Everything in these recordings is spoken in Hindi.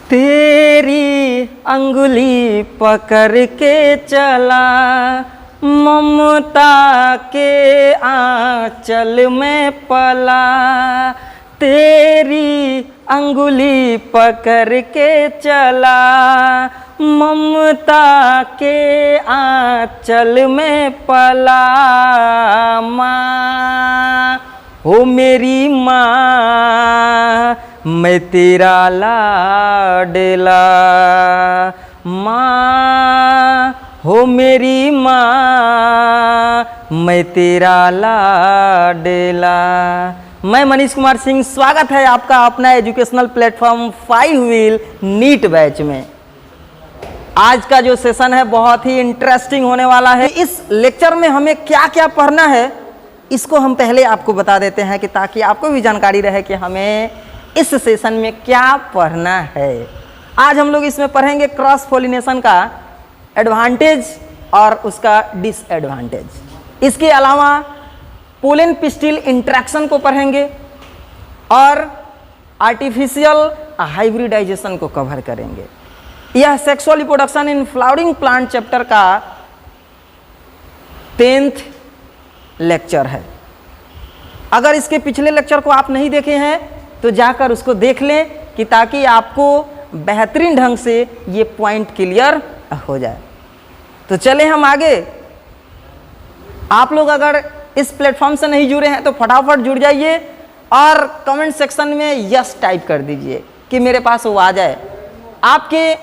तेरी अंगुली पकड़ के चला, ममता के आंचल में पला। तेरी अंगुली पकड़ के चला, ममता के आंचल में पला। माँ हो मेरी माँ, मैं तेरा लाडला। माँ हो मेरी माँ, मैं तेरा लाडला। मैं मनीष कुमार सिंह, स्वागत है आपका अपना educational platform 5 wheel NEET batch में। आज का जो सेशन है बहुत ही इंटरेस्टिंग होने वाला है। इस लेक्चर में हमें क्या क्या पढ़ना है इसको हम पहले आपको बता देते हैं कि ताकि आपको भी जानकारी रहे कि हमें इस सेशन में क्या पढ़ना है। आज हम लोग इसमें पढ़ेंगे क्रॉस पोलिनेशन का एडवांटेज और उसका डिसएडवांटेज। इसके अलावा पोलन पिस्टिल इंटरेक्शन को पढ़ेंगे और आर्टिफिशियल हाइब्रिडाइजेशन को कवर करेंगे। यह sexual reproduction in flowering plant chapter का 10th लेक्चर है। अगर इसके पिछले लेक्चर को आप नहीं देखे हैं तो जाकर उसको देख लें कि ताकि आपको बेहतरीन ढंग से ये पॉइंट क्लियर हो जाए। तो चले हम आगे। आप लोग अगर इस प्लेटफॉर्म से नहीं जुड़े हैं तो फटाफट जुड़ जाइए और कमेंट सेक्शन में यस टाइप कर दीजिए कि मेरे पास वो आ जाए। आपके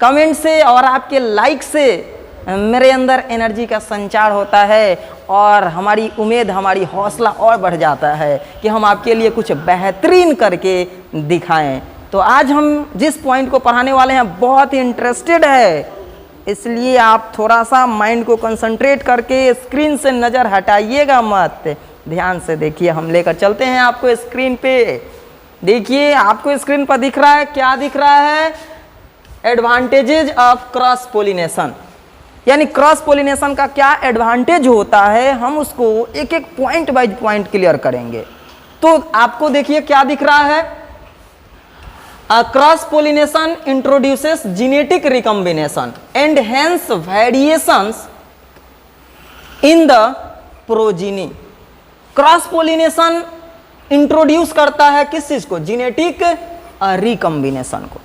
कमेंट से और आपके लाइक से मेरे अंदर एनर्जी का संचार होता है और हमारी उम्मीद, हमारी हौसला और बढ़ जाता है कि हम आपके लिए कुछ बेहतरीन करके दिखाएं। तो आज हम जिस पॉइंट को पढ़ाने वाले हैं बहुत ही इंटरेस्टेड है, इसलिए आप थोड़ा सा माइंड को कंसंट्रेट करके स्क्रीन से नज़र हटाइएगा मत, ध्यान से देखिए। हम लेकर चलते हैं आपको स्क्रीन पे। देखिए आपको स्क्रीन पर दिख रहा है, क्या दिख रहा है? एडवांटेजेज ऑफ क्रॉस पोलिनेशन, यानी क्रॉस पोलिनेशन का क्या एडवांटेज होता है, हम उसको एक एक पॉइंट बाय पॉइंट क्लियर करेंगे। तो आपको देखिए क्या दिख रहा है? Cross pollination introduces genetic recombination and hence variations in the progeny. Cross pollination introduce करता है किस चीज को? जेनेटिक रिकॉम्बिनेशन को।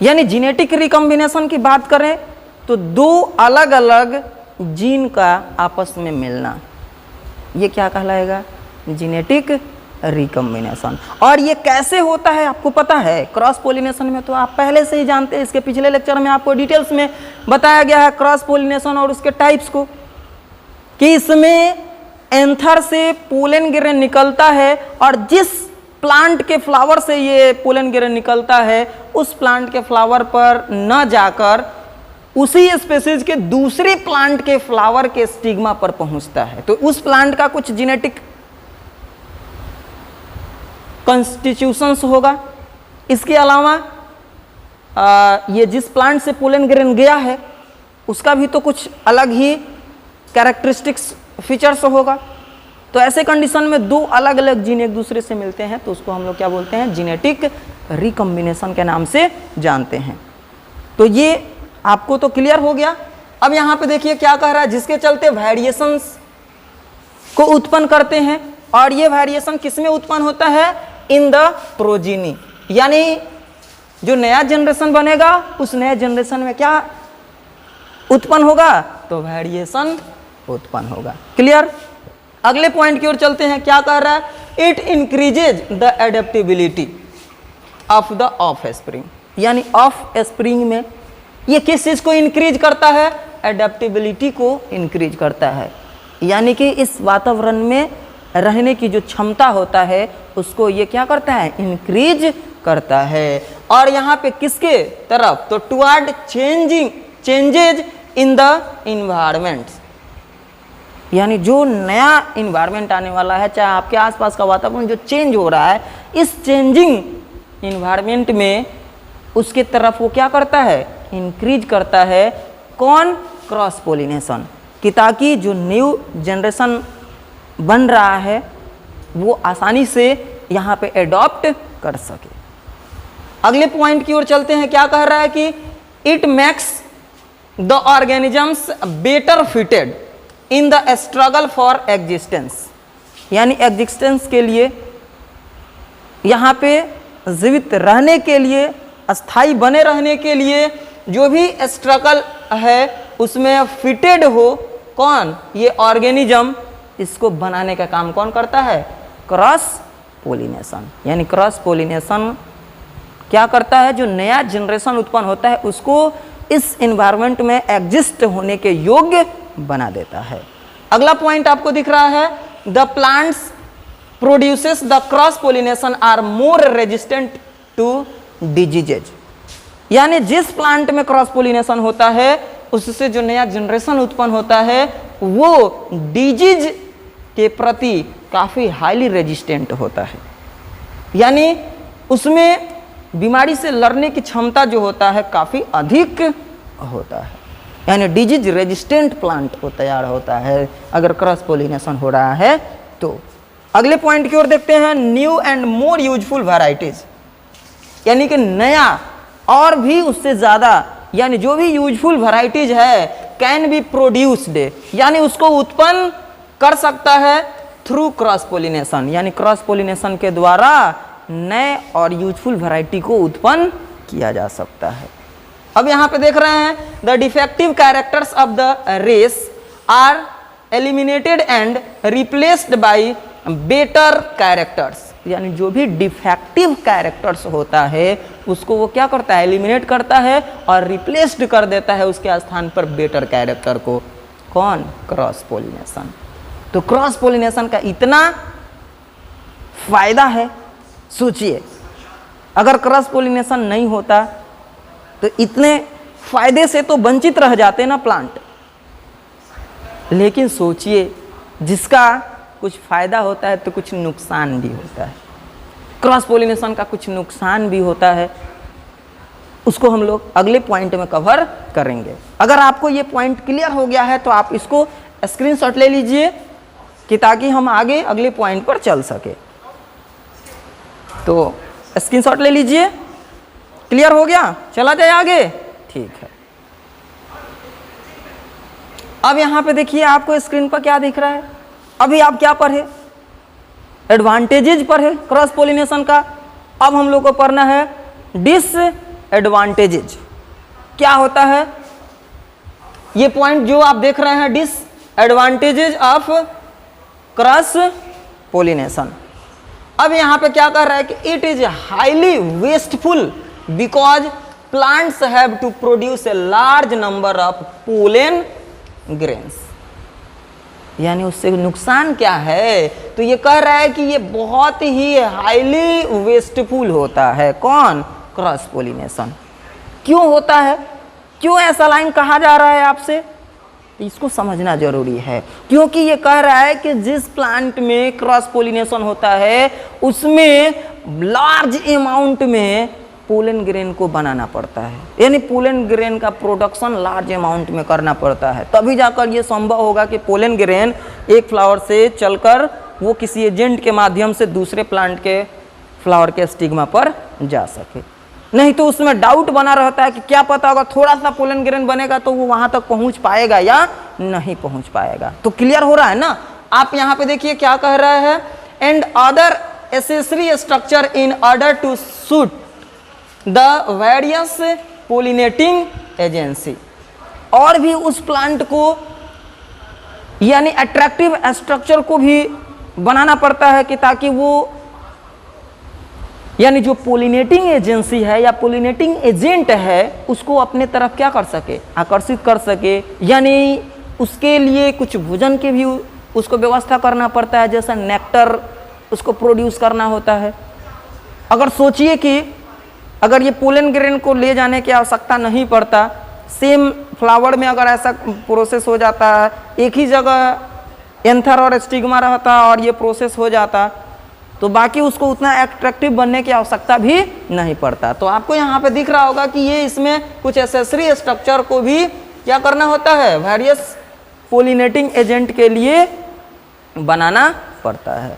यानी जेनेटिक रिकॉम्बिनेशन की बात करें तो दो अलग अलग जीन का आपस में मिलना, ये क्या कहलाएगा? Genetic recombination. और ये कैसे होता है आपको पता है? क्रॉस पोलिनेशन में तो आप पहले से ही जानते हैं, इसके पिछले लेक्चर में आपको डिटेल्स में बताया गया है क्रॉस पोलिनेशन और उसके टाइप्स को, कि इसमें एंथर से पोलन ग्रेन निकलता है और जिस प्लांट के फ्लावर से ये पोलन ग्रेन निकलता है उस प्लांट के फ्लावर पर न जाकर उसी स्पेसीज के दूसरे प्लांट के फ्लावर के स्टिग्मा पर पहुंचता है। तो उस प्लांट का कुछ जेनेटिक कॉन्स्टिट्यूशंस होगा। इसके अलावा ये जिस प्लांट से पोलन ग्रेन गया है उसका भी तो कुछ अलग ही कैरेक्टरिस्टिक्स फीचर्स होगा। तो ऐसे कंडीशन में दो अलग अलग जीन एक दूसरे से मिलते हैं तो उसको हम लोग क्या बोलते हैं? जेनेटिक रिकॉम्बिनेशन के नाम से जानते हैं। तो ये आपको तो क्लियर हो गया। अब यहाँ पे देखिए क्या कह रहा है? जिसके चलते वेरिएशंस को उत्पन्न करते हैं और ये वेरिएशन किसमें उत्पन्न होता है? इन द प्रोजीनी, यानी जो नया जनरेशन बनेगा उस नए जनरेशन में क्या उत्पन्न होगा? तो वेरिएशन उत्पन्न होगा। क्लियर? अगले पॉइंट की ओर चलते हैं। क्या कह रहा है? It increases the adaptability of the of spring, यानी ऑफ स्प्रिंग में ये किस चीज को इंक्रीज करता है? एडेप्टेबिलिटी को इंक्रीज करता है, यानी कि इस वातावरण में रहने की जो क्षमता होता है उसको ये क्या करता है? इंक्रीज करता है। और यहाँ पे किसके तरफ? तो toward changes in the environment, यानी जो नया इन्वायरमेंट आने वाला है, चाहे आपके आसपास का वातावरण जो चेंज हो रहा है, इस चेंजिंग इन्वायरमेंट में उसके तरफ वो क्या करता है? इंक्रीज करता है। कौन? क्रॉस पोलिनेशन, कि ताकि जो न्यू जनरेशन बन रहा है वो आसानी से यहाँ पे एडॉप्ट कर सके। अगले पॉइंट की ओर चलते हैं। क्या कह रहा है कि it makes the organisms better fitted in the struggle for existence, यानी एग्जिस्टेंस के लिए, यहाँ पे जीवित रहने के लिए, अस्थाई बने रहने के लिए जो भी स्ट्रगल है उसमें फिटेड हो कौन, ये ऑर्गेनिज्म। इसको बनाने का काम कौन करता है, क्रॉस पोलिनेशन। यानी क्रॉस पोलिनेशन क्या करता है, जो नया जनरेशन उत्पन्न होता है उसको इस एनवायरनमेंट में एग्जिस्ट होने के योग्य बना देता है। अगला पॉइंट आपको दिख रहा है, the plants produces the cross pollination are more resistant to diseases. यानी जिस प्लांट में क्रॉस पोलिनेशन होता है उससे जो नया जनरेशन उत्पन्न होता है वो डिजीज के प्रति काफी हाईली रेजिस्टेंट होता है, यानी उसमें बीमारी से लड़ने की क्षमता जो होता है काफी अधिक होता है, यानी डिजीज रेजिस्टेंट प्लांट को तैयार होता है अगर क्रॉस पोलिनेशन हो रहा है तो। अगले पॉइंट की ओर देखते हैं, new and more useful varieties, यानी कि नया और भी उससे ज्यादा, यानी जो भी यूजफुल वैरायटीज है कैन बी प्रोड्यूस्ड, यानी उसको उत्पन्न कर सकता है थ्रू क्रॉस पोलिनेशन, यानी क्रॉस पोलिनेशन के द्वारा नए और यूजफुल वैरायटी को उत्पन्न किया जा सकता है। अब यहाँ पे देख रहे हैं, the defective characters of the race are eliminated and replaced by better characters, यानी जो भी डिफेक्टिव कैरेक्टर्स होता है उसको वो क्या करता है, एलिमिनेट करता है और रिप्लेस्ड कर देता है उसके स्थान पर बेटर कैरेक्टर को। कौन, क्रॉस पोलिनेशन। तो क्रॉस पोलिनेशन का इतना फायदा है, सोचिए अगर क्रॉस पोलिनेशन नहीं होता तो इतने फायदे से तो वंचित रह जाते ना प्लांट। लेकिन सोचिए जिसका कुछ फायदा होता है तो कुछ नुकसान भी होता है। क्रॉस पोलिनेशन का कुछ नुकसान भी होता है, उसको हम लोग अगले पॉइंट में कवर करेंगे। अगर आपको ये पॉइंट क्लियर हो गया है तो आप इसको स्क्रीनशॉट ले लीजिए कि ताकि हम आगे अगले पॉइंट पर चल सके। तो स्क्रीनशॉट ले लीजिए, क्लियर हो गया, चला जाए आगे, ठीक है। अब यहां पे देखिए आपको स्क्रीन पर क्या दिख रहा है। अभी आप क्या पढ़े, एडवांटेजेज पढ़े क्रॉस पोलिनेशन का। अब हम लोग को पढ़ना है डिसएडवांटेजेज। क्या होता है ये पॉइंट जो आप देख रहे हैं, डिसएडवांटेजेज ऑफ क्रॉस पोलिनेशन। अब यहां पे क्या कर रहा है कि it is highly wasteful because plants have to produce a large number of pollen grains. यानी उससे नुकसान क्या है, तो ये कह रहा है कि ये बहुत ही हाईली वेस्टफुल होता है। कौन, क्रॉस पोलिनेशन। क्यों होता है, क्यों ऐसा लाइन कहा जा रहा है आपसे, इसको समझना जरूरी है। क्योंकि ये कह रहा है कि जिस प्लांट में क्रॉस पोलिनेशन होता है उसमें लार्ज अमाउंट में पोलन ग्रेन को बनाना पड़ता है, यानी पोलन ग्रेन का प्रोडक्शन लार्ज अमाउंट में करना पड़ता है, तभी जाकर ये संभव होगा कि पोलन ग्रेन एक फ्लावर से चलकर वो किसी एजेंट के माध्यम से दूसरे प्लांट के फ्लावर के स्टिग्मा पर जा सके। नहीं तो उसमें डाउट बना रहता है कि क्या पता होगा थोड़ा सा पोलन ग्रेन बनेगा तो वो वहां तक पहुंच पाएगा या नहीं पहुंच पाएगा। तो क्लियर हो रहा है ना। आप यहाँ पे देखिए क्या कह रहा है, and other accessory structure in order to suit the various pollinating agency. और भी उस प्लांट को यानी अट्रैक्टिव स्ट्रक्चर को भी बनाना पड़ता है कि ताकि वो यानी जो पोलिनेटिंग एजेंसी है या पोलिनेटिंग एजेंट है उसको अपने तरफ क्या कर सके, आकर्षित कर सके। यानी उसके लिए कुछ भोजन के भी उसको व्यवस्था करना पड़ता है, जैसा नेक्टर उसको प्रोड्यूस करना होता है। अगर सोचिए कि अगर ये पोलन ग्रेन को ले जाने की आवश्यकता नहीं पड़ता, सेम फ्लावर में अगर ऐसा प्रोसेस हो जाता है, एक ही जगह एंथर और स्टिग्मा रहता और ये प्रोसेस हो जाता तो बाकी उसको उतना एट्रैक्टिव बनने की आवश्यकता भी नहीं पड़ता। तो आपको यहाँ पे दिख रहा होगा कि ये इसमें कुछ एसेसरी स्ट्रक्चर को भी क्या करना होता है, वेरियस पोलिनेटिंग एजेंट के लिए बनाना पड़ता है।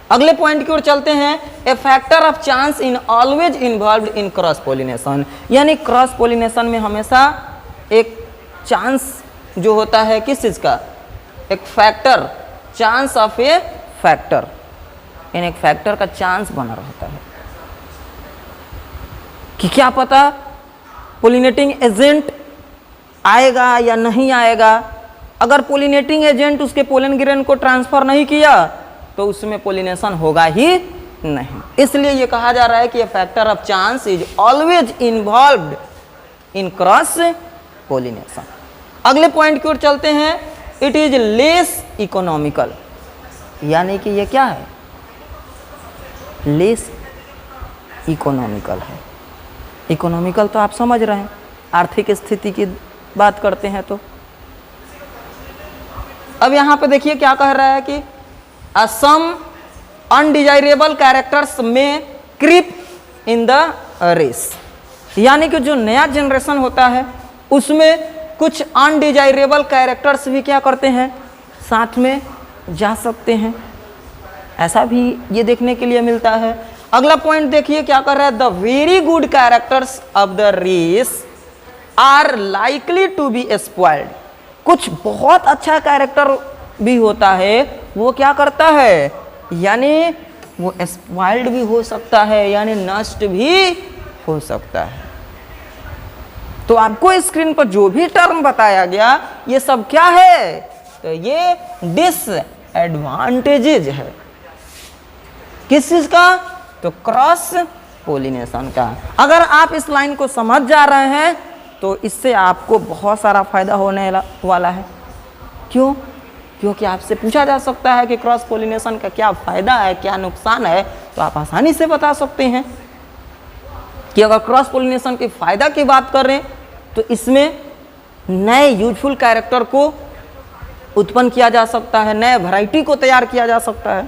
अगले पॉइंट की ओर चलते हैं। A factor of chance in always involved in cross pollination, यानी क्रॉस पोलिनेशन में हमेशा एक चांस जो होता है किस चीज का, एक factor, chance of A factor, यानी एक फैक्टर का चांस बना रहता है कि क्या पता पोलिनेटिंग एजेंट आएगा या नहीं आएगा। अगर पोलिनेटिंग एजेंट उसके पोलन ग्रेन को ट्रांसफर नहीं किया तो उसमें पोलिनेशन होगा ही नहीं। इसलिए ये कहा जा रहा है कि factor of chance is always involved in cross pollination. अगले पॉइंट की ओर चलते हैं। इट इज लेस इकोनॉमिकल, यानी कि ये क्या है, लेस इकोनॉमिकल है। इकोनॉमिकल तो आप समझ रहे हैं, आर्थिक स्थिति की बात करते हैं तो। अब यहां पे देखिए क्या कह रहा है कि सम अनडिजायरेबल कैरेक्टर्स में क्रीप इन द रेस, यानी कि जो नया जनरेशन होता है उसमें कुछ अनडिजायरेबल कैरेक्टर्स भी क्या करते हैं, साथ में जा सकते हैं। ऐसा भी ये देखने के लिए मिलता है। अगला पॉइंट देखिए क्या कर रहा है। The very good characters of the race are likely to be spoiled, कुछ बहुत अच्छा कैरेक्टर भी होता है, वो क्या करता है, यानी वो स्पॉइल्ड भी हो सकता है, यानी नष्ट भी हो सकता है। तो आपको स्क्रीन पर जो भी टर्म बताया गया ये सब क्या है, तो ये डिसएडवांटेजेज है। किस चीज का, तो क्रॉस पोलिनेशन का। अगर आप इस लाइन को समझ जा रहे हैं तो इससे आपको बहुत सारा फायदा होने वाला है। क्यों, क्योंकि आपसे पूछा जा सकता है कि क्रॉस पोलिनेशन का क्या फायदा है, क्या नुकसान है, तो आप आसानी से बता सकते हैं कि अगर क्रॉस पोलिनेशन के फायदा की बात करें तो इसमें नए यूजफुल कैरेक्टर को उत्पन्न किया जा सकता है, नए वैरायटी को तैयार किया जा सकता है।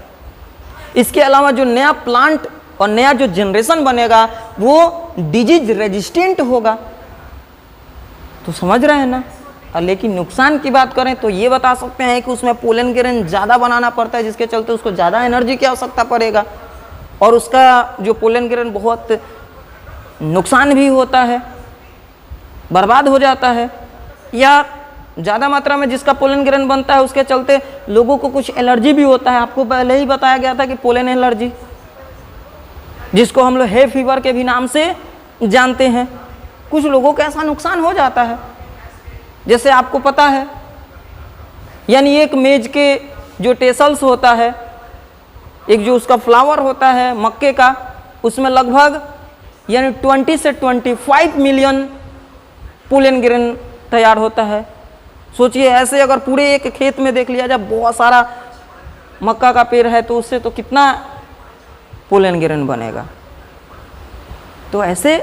इसके अलावा जो नया प्लांट और नया जो जनरेशन बनेगा वो डिजीज रेजिस्टेंट होगा। तो समझ रहे हैं ना। और लेकिन नुकसान की बात करें तो ये बता सकते हैं कि उसमें पोलन ग्रेन ज़्यादा बनाना पड़ता है, जिसके चलते उसको ज़्यादा एनर्जी की आवश्यकता पड़ेगा और उसका जो पोलन ग्रेन बहुत नुकसान भी होता है, बर्बाद हो जाता है। या ज़्यादा मात्रा में जिसका पोलन ग्रेन बनता है उसके चलते लोगों को कुछ एलर्जी भी होता है। आपको पहले ही बताया गया था कि पोलन एलर्जी, जिसको हम लोग हे फीवर के भी नाम से जानते हैं, कुछ लोगों को ऐसा नुकसान हो जाता है। जैसे आपको पता है, यानी एक मेज के जो टेसल्स होता है, एक जो उसका फ्लावर होता है मक्के का, उसमें लगभग यानी 20 से 25 मिलियन पोलन ग्रेन तैयार होता है। सोचिए ऐसे अगर पूरे एक खेत में देख लिया जाए बहुत सारा मक्का का पेड़ है तो उससे तो कितना पोलन ग्रेन बनेगा। तो ऐसे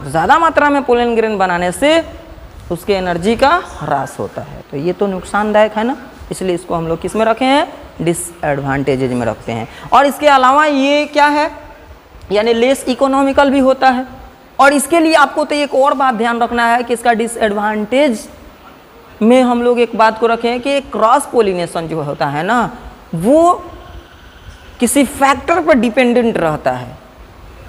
ज़्यादा मात्रा में पोलन ग्रेन बनाने से उसके एनर्जी का ह्रास होता है। तो ये तो नुकसानदायक है ना, इसलिए इसको हम लोग किस में रखे हैं, डिसएडवांटेजेज में रखते हैं। और इसके अलावा ये क्या है, यानी लेस इकोनॉमिकल भी होता है। और इसके लिए आपको तो एक और बात ध्यान रखना है कि इसका डिसएडवांटेज में हम लोग एक बात को रखें कि क्रॉस पोलिनेशन जो होता है ना वो किसी फैक्टर पर डिपेंडेंट रहता है,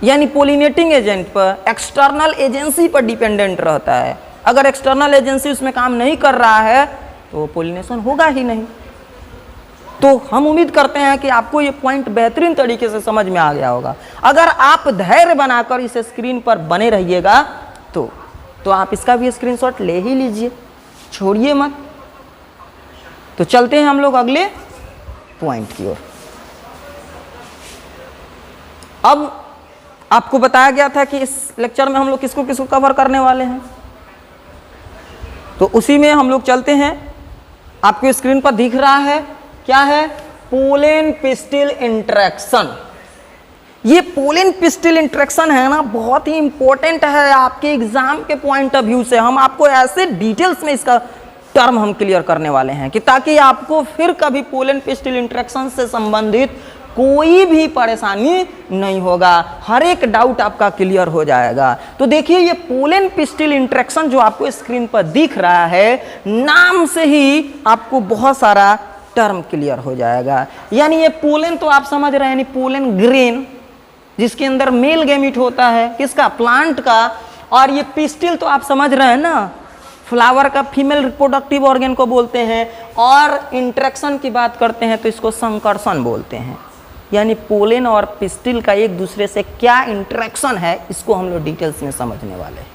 यानी पोलिनेटिंग एजेंट पर, एक्सटर्नल एजेंसी पर डिपेंडेंट रहता है। अगर एक्सटर्नल एजेंसी उसमें काम नहीं कर रहा है तो पोलिनेशन होगा ही नहीं। तो हम उम्मीद करते हैं कि आपको ये पॉइंट बेहतरीन तरीके से समझ में आ गया होगा। अगर आप धैर्य बनाकर इस स्क्रीन पर बने रहिएगा तो आप इसका भी स्क्रीनशॉट ले ही लीजिए, छोड़िए मत। तो चलते हैं हम लोग अगले पॉइंट की ओर। अब आपको बताया गया था कि इस लेक्चर में हम लोग किसको किसको कवर करने वाले हैं, तो उसी में हम लोग चलते हैं। आपको स्क्रीन पर दिख रहा है क्या है, पोलन पिस्टिल इंटरेक्शन। ये पोलन पिस्टिल इंटरेक्शन है ना बहुत ही इंपॉर्टेंट है आपके एग्जाम के पॉइंट ऑफ व्यू से। हम आपको ऐसे डिटेल्स में इसका टर्म हम क्लियर करने वाले हैं कि ताकि आपको फिर कभी पोलन पिस्टिल इंटरेक्शन से संबंधित कोई भी परेशानी नहीं होगा, हर एक डाउट आपका क्लियर हो जाएगा। तो देखिए ये पोलन पिस्टिल इंटरेक्शन जो आपको स्क्रीन पर दिख रहा है, नाम से ही आपको बहुत सारा टर्म क्लियर हो जाएगा। यानी ये पोलन तो आप समझ रहे हैं, यानी पोलन ग्रेन जिसके अंदर मेल गैमीट होता है, किसका, प्लांट का, और ये पिस्टिल तो आप समझ रहे हैं ना, फ्लावर का फीमेल रिप्रोडक्टिव ऑर्गन को बोलते हैं। और इंटरेक्शन की बात करते हैं तो इसको संकर्षण बोलते हैं। यानी पोलन और पिस्टिल का एक दूसरे से क्या इंटरेक्शन है, इसको हम लोग डिटेल्स में समझने वाले हैं।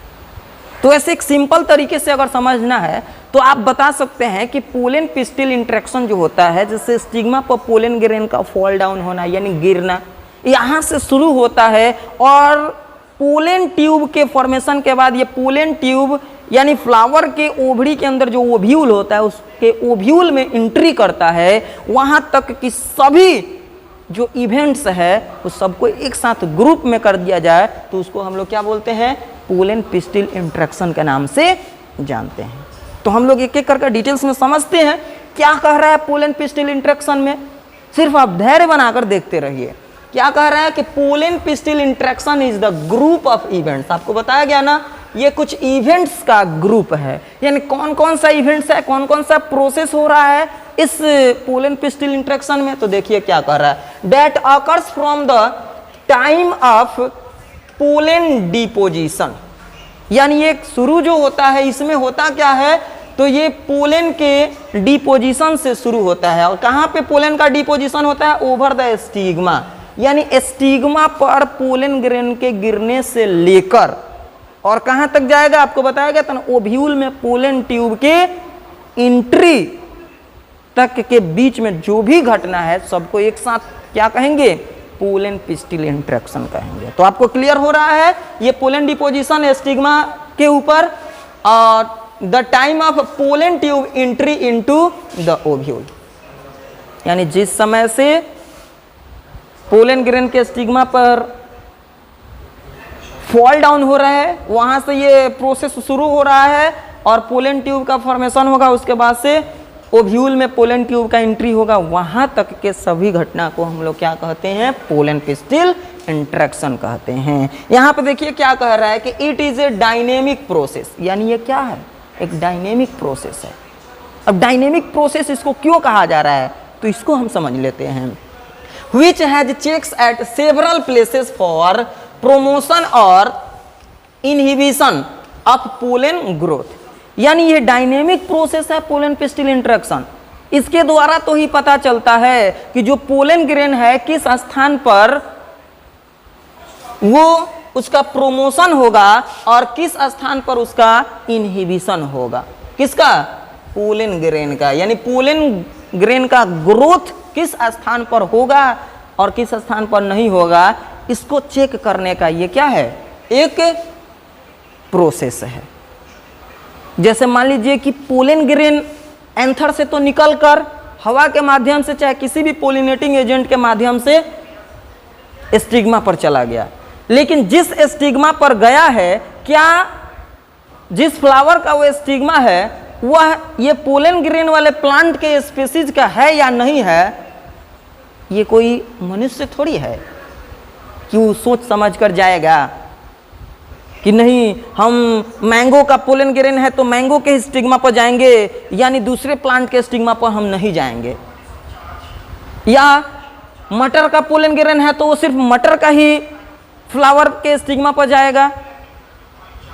तो ऐसे एक सिंपल तरीके से अगर समझना है तो आप बता सकते हैं कि पोलन पिस्टिल इंटरेक्शन जो होता है, जैसे स्टिग्मा पर पोलन ग्रेन का फॉल डाउन होना यानी गिरना, यहाँ से शुरू होता है और पोलन ट्यूब के फॉर्मेशन के बाद ये पोलन ट्यूब यानी फ्लावर के ओवरी के अंदर जो ओव्यूल होता है उसके ओव्यूल में एंट्री करता है। वहाँ तक कि सभी जो इवेंट्स है उस सबको एक साथ ग्रुप में कर दिया जाए तो उसको हम लोग क्या बोलते हैं, पोलन पिस्टिल इंटरेक्शन के नाम से जानते हैं। तो हम लोग एक एक करके डिटेल्स में समझते हैं क्या कह रहा है पोलन पिस्टिल इंटरेक्शन में। सिर्फ आप धैर्य बनाकर देखते रहिए। क्या कह रहा है कि pollen pistil interaction is the group of events. आपको बताया गया ना, ये कुछ इवेंट्स का ग्रुप है। यानी कौन कौन सा इवेंट्स है, कौन कौन सा प्रोसेस हो रहा है इस पोलन पिस्टिल इंटरेक्शन में। तो देखिए क्या कह रहा है, that occurs from the time of pollen deposition. यानी ये शुरू जो होता है इसमें होता क्या है, तो ये पोलन के डिपोजिशन से शुरू होता है। और कहाँ पे पोलन का डिपोजिशन होता है, ओवर द स्टिग्मा। यानी स्टिग्मा पर पोलन ग्रेन के गिरने से लेकर और कहाँ तक जाएगा आपको बताया गया था ना, ओव्यूल में पोलन ट्यूब के एंट्री तक के बीच में जो भी घटना है सबको एक साथ क्या कहेंगे, पोलन पिस्टिल इंटरेक्शन कहेंगे। तो आपको क्लियर हो रहा है ये पोलन डिपोजिशन स्टिग्मा के ऊपर और the time of pollen tube entry into the ovule. यानी जिस समय से पोलन ग्रेन के स्टिग्मा पर फॉल डाउन हो रहा है वहां से ये प्रोसेस शुरू हो रहा है और पोलन ट्यूब का फॉर्मेशन होगा, उसके बाद से ओव्यूल में पोलन ट्यूब का एंट्री होगा। वहां तक के सभी घटना को हम लोग क्या कहते हैं, पोलन पिस्टिल इंटरेक्शन कहते हैं। यहाँ पे देखिए क्या कह रहा है कि it is A dynamic process. यानी ये क्या है, एक डायनेमिक प्रोसेस है। अब डायनेमिक प्रोसेस इसको क्यों कहा जा रहा है तो इसको हम समझ लेते हैं। which has checks at several places for promotion or inhibition of pollen growth। यानी ये डायनेमिक प्रोसेस है पोलन पिस्टिल इंटरेक्शन। इसके द्वारा तो ही पता चलता है कि जो पोलन ग्रेन है किस स्थान पर वो उसका प्रोमोशन होगा और किस स्थान पर उसका इनहिबिशन होगा। किसका, पोलन ग्रेन का। यानी पोलन ग्रेन का ग्रोथ किस स्थान पर होगा और किस स्थान पर नहीं होगा, इसको चेक करने का ये क्या है, एक प्रोसेस है। जैसे मान लीजिए कि पोलन ग्रेन एंथर से तो निकलकर हवा के माध्यम से चाहे किसी भी पोलिनेटिंग एजेंट के माध्यम से स्टिग्मा पर चला गया, लेकिन जिस स्टिग्मा पर गया है, क्या जिस फ्लावर का वो स्टिग्मा है वह ये पोलन ग्रेन वाले प्लांट के स्पीसीज का है या नहीं है, ये कोई मनुष्य थोड़ी है कि वो सोच समझ कर जाएगा कि नहीं हम मैंगो का पोलन ग्रेन है तो मैंगो के स्टिग्मा पर जाएंगे यानी दूसरे प्लांट के स्टिग्मा पर हम नहीं जाएंगे। या मटर का पोलन ग्रेन है तो वो सिर्फ मटर का ही फ्लावर के स्टिग्मा पर जाएगा।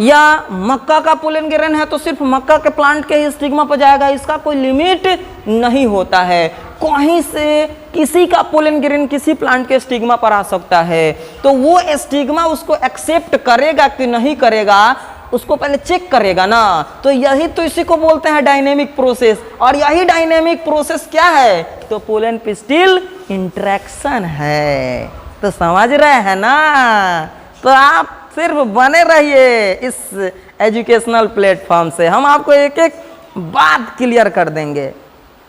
या मक्का का पोलन ग्रेन है तो सिर्फ मक्का के प्लांट के ही स्टिग्मा पर जाएगा। इसका कोई लिमिट नहीं होता है। कहीं से किसी का पोलन ग्रेन किसी प्लांट के स्टिग्मा पर आ सकता है, तो वो स्टिग्मा उसको एक्सेप्ट करेगा कि नहीं करेगा उसको पहले चेक करेगा ना। तो यही तो इसी को बोलते हैं डायनेमिक प्रोसेस। और यही डायनेमिक प्रोसेस क्या है, तो पोलन पिस्टिल इंटरेक्शन है। तो समझ रहे हैं ना। तो आप सिर्फ बने रहिए इस एजुकेशनल प्लेटफॉर्म से, हम आपको एक एक बात क्लियर कर देंगे,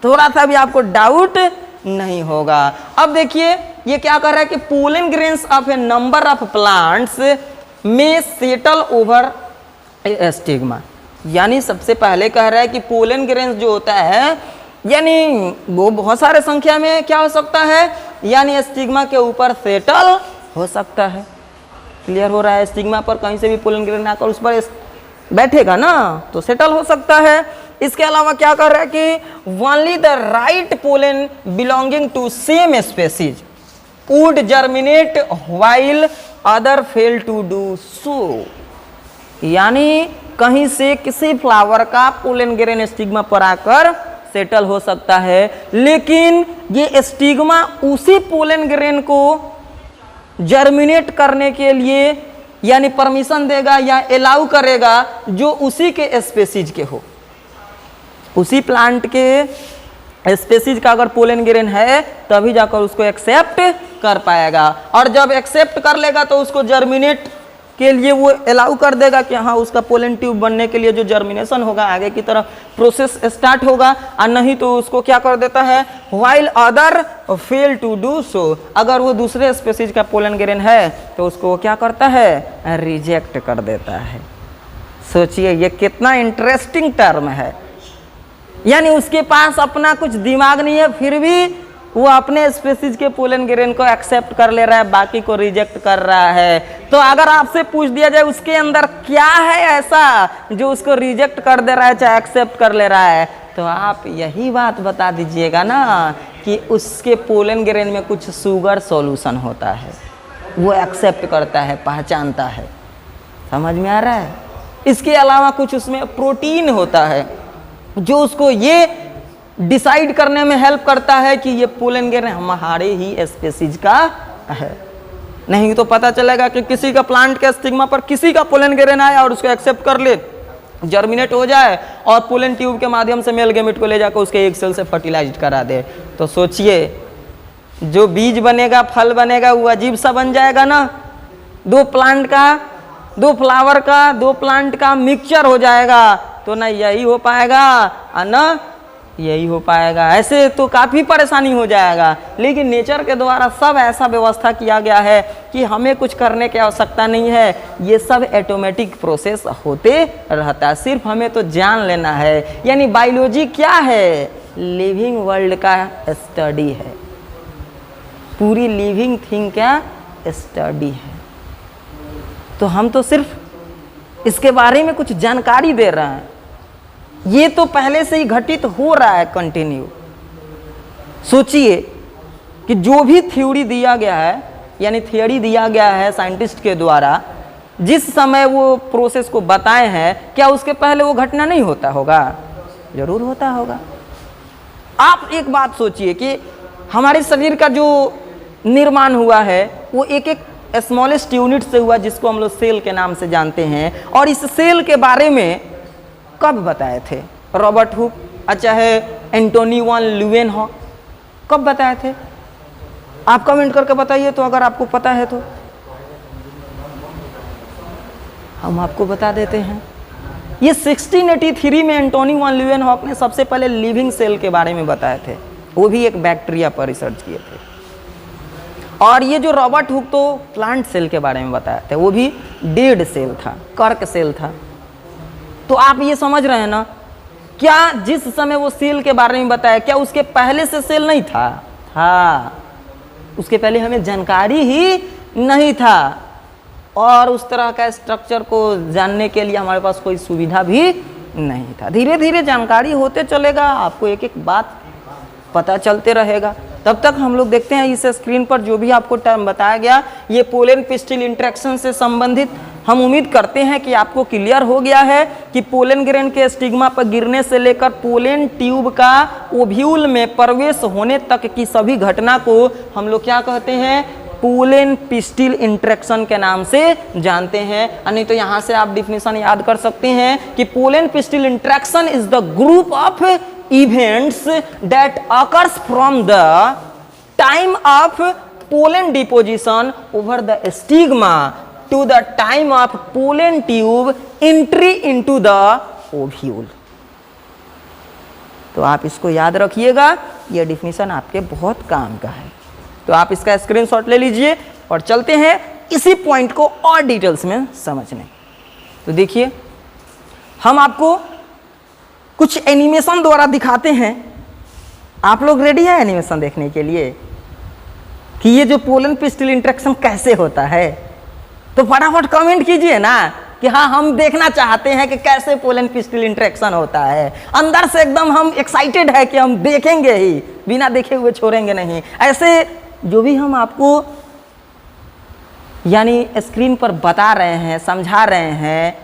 थोड़ा सा भी आपको डाउट नहीं होगा। अब देखिए ये क्या कर रहा है कि pollen grains of A number of plants में सेटल ओवर स्टिग्मा। यानी सबसे पहले कह रहा है कि पोलन ग्रेन्स जो होता है यानी वो बहुत सारे संख्या में क्या हो सकता है, यानी स्टिग्मा के ऊपर सेटल हो सकता है। क्लियर हो रहा है, स्टिग्मा पर कहीं से भी पोलन ग्रेन आकर उस पर बैठेगा ना तो सेटल हो सकता है। इसके अलावा क्या कर रहा है कि only the right pollen belonging to same species would germinate while other fail to do so. यानी कहीं से किसी फ्लावर का पोलन ग्रेन स्टिग्मा पर आकर सेटल हो सकता है, लेकिन ये स्टिग्मा उसी पोलन ग्रेन को जर्मिनेट करने के लिए यानी परमिशन देगा या अलाउ करेगा जो उसी के स्पेसीज के हो। उसी प्लांट के स्पेसीज का अगर पोलन ग्रेन है तभी जाकर उसको एक्सेप्ट कर पाएगा, और जब एक्सेप्ट कर लेगा तो उसको जर्मिनेट के लिए वो अलाउ कर देगा कि हाँ उसका पोलन ट्यूब बनने के लिए जो जर्मिनेशन होगा आगे की तरफ प्रोसेस स्टार्ट होगा, और नहीं तो उसको क्या कर देता है while other fail to do so. अगर वो दूसरे स्पेसीज का पोलन ग्रेन है तो उसको क्या करता है रिजेक्ट कर देता है। सोचिए ये कितना इंटरेस्टिंग टर्म है, यानी उसके पास अपना कुछ दिमाग नहीं है फिर भी वो अपने स्पेसीज के पोलन ग्रेन को एक्सेप्ट कर ले रहा है, बाकी को रिजेक्ट कर रहा है। तो अगर आपसे पूछ दिया जाए उसके अंदर क्या है ऐसा जो उसको रिजेक्ट कर दे रहा है चाहे एक्सेप्ट कर ले रहा है, तो आप यही बात बता दीजिएगा ना कि उसके पोलन ग्रेन में कुछ शुगर सॉल्यूशन होता है, वो एक्सेप्ट करता है, पहचानता है। समझ में आ रहा है? इसके अलावा कुछ उसमें प्रोटीन होता है जो उसको ये डिसाइड करने में हेल्प करता है कि ये पोलन ग्रेन हमारे ही स्पेसीज का है। नहीं तो पता चलेगा कि किसी का प्लांट के स्टिग्मा पर किसी का पोलन ग्रेन आया और उसको एक्सेप्ट कर ले, जर्मिनेट हो जाए और पोलन ट्यूब के माध्यम से मेल गैमेट को ले जाकर उसके एक सेल से फर्टिलाइज करा दे, तो सोचिए जो बीज बनेगा फल बनेगा वो अजीब सा बन जाएगा ना। दो प्लांट का, दो फ्लावर का, दो प्लांट का मिक्सचर हो जाएगा, तो ना यही हो पाएगा और ना यही हो पाएगा। ऐसे तो काफ़ी परेशानी हो जाएगा, लेकिन नेचर के द्वारा सब ऐसा व्यवस्था किया गया है कि हमें कुछ करने की आवश्यकता नहीं है, ये सब ऑटोमेटिक प्रोसेस होते रहता है, सिर्फ हमें तो जान लेना है। यानी बायोलॉजी क्या है? लिविंग वर्ल्ड का स्टडी है, पूरी लिविंग थिंग का स्टडी है। तो हम तो सिर्फ इसके बारे में कुछ जानकारी दे रहे हैं, ये तो पहले से ही घटित हो रहा है कंटिन्यू। सोचिए कि जो भी थ्योरी दिया गया है यानी थियरी दिया गया है साइंटिस्ट के द्वारा, जिस समय वो प्रोसेस को बताए हैं, क्या उसके पहले वो घटना नहीं होता होगा? जरूर होता होगा। आप एक बात सोचिए कि हमारे शरीर का जो निर्माण हुआ है वो एक एक स्मॉलेस्ट यूनिट से हुआ जिसको हम लोग सेल के नाम से जानते हैं, और इस सेल के बारे में कब बताए थे रॉबर्ट हुक चाहे एंटोनी वॉन ल्यूवेनहॉक? कब बताए थे? आप कमेंट करके बताइए तो, अगर आपको पता है तो हम आपको बता देते हैं। ये 1683 में एंटोनी वॉन ल्यूवेनहॉक ने सबसे पहले लिविंग सेल के बारे में बताए थे, वो भी एक बैक्टीरिया पर रिसर्च किए थे। और ये जो रॉबर्ट हुक तो प्लांट सेल के बारे में बताए थे, वो भी डेड सेल था, कर्क सेल था। तो आप ये समझ रहे हैं ना, क्या जिस समय वो सेल के बारे में बताया क्या उसके पहले से सेल नहीं था? था, उसके पहले हमें जानकारी ही नहीं था, और उस तरह का स्ट्रक्चर को जानने के लिए हमारे पास कोई सुविधा भी नहीं था। धीरे धीरे जानकारी होते चलेगा, आपको एक एक बात पता चलते रहेगा। तब तक हम लोग देखते हैं इस स्क्रीन पर जो भी आपको टर्म बताया गया, ये पोलन पिस्टिल इंटरेक्शन से संबंधित हम उम्मीद करते हैं कि आपको क्लियर हो गया है कि पोलन ग्रेन के स्टिग्मा पर गिरने से लेकर पोलन ट्यूब का ओव्यूल में प्रवेश होने तक की सभी घटना को हम लोग क्या कहते हैं? पोलन पिस्टिल इंटरेक्शन के नाम से जानते हैं। नहीं तो यहाँ से आप डिफिनेशन याद कर सकते हैं कि pollen pistil interaction is the group of events that occurs from the time of pollen deposition over the stigma to the time of pollen tube entry into the ovule। तो आप इसको याद रखिएगा, यह डिफिनीशन आपके बहुत काम का है। तो आप इसका स्क्रीनशॉट ले लीजिए और चलते हैं इसी पॉइंट को और डिटेल्स में समझने। तो देखिए, हम आपको कुछ एनिमेशन द्वारा दिखाते हैं। आप लोग रेडी हैं एनिमेशन देखने के लिए कि ये जो पोलन पिस्टिल इंटरेक्शन कैसे होता है? तो फटाफट कमेंट कीजिए ना कि हाँ हम देखना चाहते हैं कि कैसे पोलन पिस्टिल इंटरेक्शन होता है, अंदर से एकदम हम एक्साइटेड है कि हम देखेंगे ही, बिना देखे हुए छोड़ेंगे नहीं। ऐसे जो भी हम आपको यानी स्क्रीन पर बता रहे हैं, समझा रहे हैं,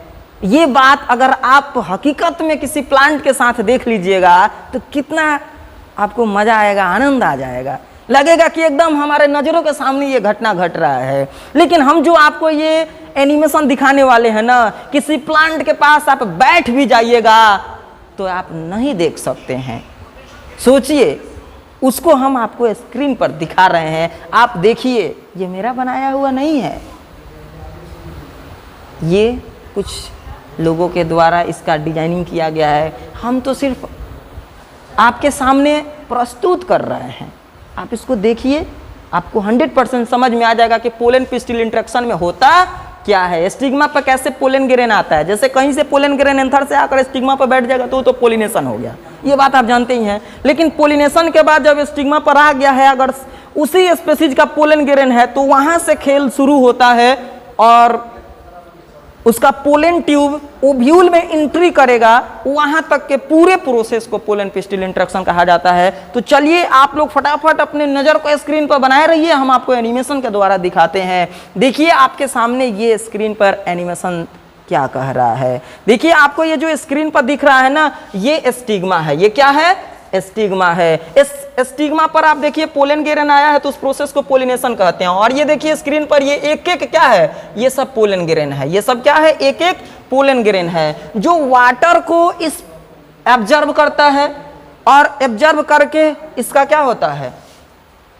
ये बात अगर आप हकीकत में किसी प्लांट के साथ देख लीजिएगा तो कितना आपको मजा आएगा, आनंद आ जाएगा, लगेगा कि एकदम हमारे नज़रों के सामने ये घटना घट रहा है। लेकिन हम जो आपको ये एनिमेशन दिखाने वाले हैं ना, किसी प्लांट के पास आप बैठ भी जाइएगा तो आप नहीं देख सकते हैं। सोचिए, उसको हम आपको स्क्रीन पर दिखा रहे हैं, आप देखिए, ये मेरा बनाया हुआ नहीं है, ये कुछ लोगों के द्वारा इसका डिजाइनिंग किया गया है। हम तो सिर्फ आपके सामने प्रस्तुत कर रहे हैं। आप इसको देखिए, आपको 100% समझ में आ जाएगा कि पोलन पिस्टिल इंटरेक्शन में होता क्या है, स्टिग्मा पर कैसे पोलन ग्रेन आता है। जैसे कहीं से पोलन ग्रेन एंथर से आकर स्टिग्मा पर बैठ जाएगा तो पोलिनेशन हो गया, ये बात आप जानते ही हैं। लेकिन पोलिनेशन के बाद जब स्टिग्मा पर आ गया है, अगर उसी स्पीशीज का पोलन ग्रेन है तो वहां से खेल शुरू होता है और उसका पोलन ट्यूब ओव्यूल में एंट्री करेगा, वहां तक के पूरे प्रोसेस को पोलन पिस्टिल इंटरेक्शन कहा जाता है। तो चलिए आप लोग फटाफट अपने नज़र को स्क्रीन पर बनाए रहिए, हम आपको एनिमेशन के द्वारा दिखाते हैं। देखिए आपके सामने ये स्क्रीन पर एनिमेशन क्या कह रहा है। देखिए आपको ये जो स्क्रीन पर दिख रहा है ना, ये स्टिग्मा है। ये क्या है? स्टिग्मा है। इस स्टिग्मा पर आप देखिए पोलन ग्रेन आया है तो उस प्रोसेस को पोलिनेशन कहते हैं। और ये देखिए स्क्रीन पर ये एक एक क्या है, ये सब पोलन ग्रेन है। ये सब क्या है? एक एक पोलन ग्रेन है जो वाटर को इस एब्जर्व करता है और एब्जर्व करके इसका क्या होता है,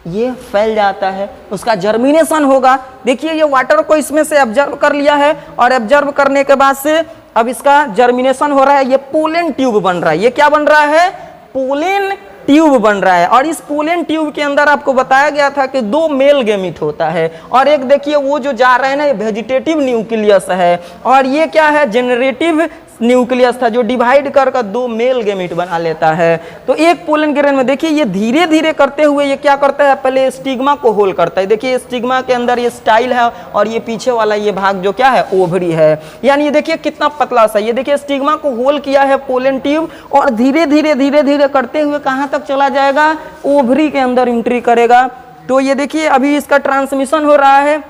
ये फैल जाता है, उसका जर्मिनेशन होगा। देखिए ये वाटर को इसमें से एब्जर्व कर लिया है और एब्जर्व करने के बाद से अब इसका जर्मिनेशन हो रहा है, ये पोलन ट्यूब बन रहा है। ये क्या बन रहा है? पोलन ट्यूब बन रहा है। और इस पोलन ट्यूब के अंदर आपको बताया गया था कि 2 मेल गैमीट होता है और एक देखिए वो जो जा रहे हैं ना, ये वेजिटेटिव न्यूक्लियस है और ये क्या है? जेनरेटिव न्यूक्लियस था जो डिवाइड कर 2 मेल गैमीट बना लेता है। तो एक पोलन ग्रेन में देखिए ये धीरे धीरे करते हुए ये क्या करता है, पहले स्टिग्मा को होल करता है। देखिए स्टिग्मा के अंदर ये स्टाइल है और ये पीछे वाला ये भाग जो क्या है, ओवरी है। यानी ये देखिए कितना पतला सा, ये देखिए स्टिग्मा को होल किया है पोलन ट्यूब और धीरे धीरे करते हुए कहाँ तक चला जाएगा, ओवरी के अंदर एंट्री करेगा। तो ये देखिए अभी इसका ट्रांसमिशन हो रहा है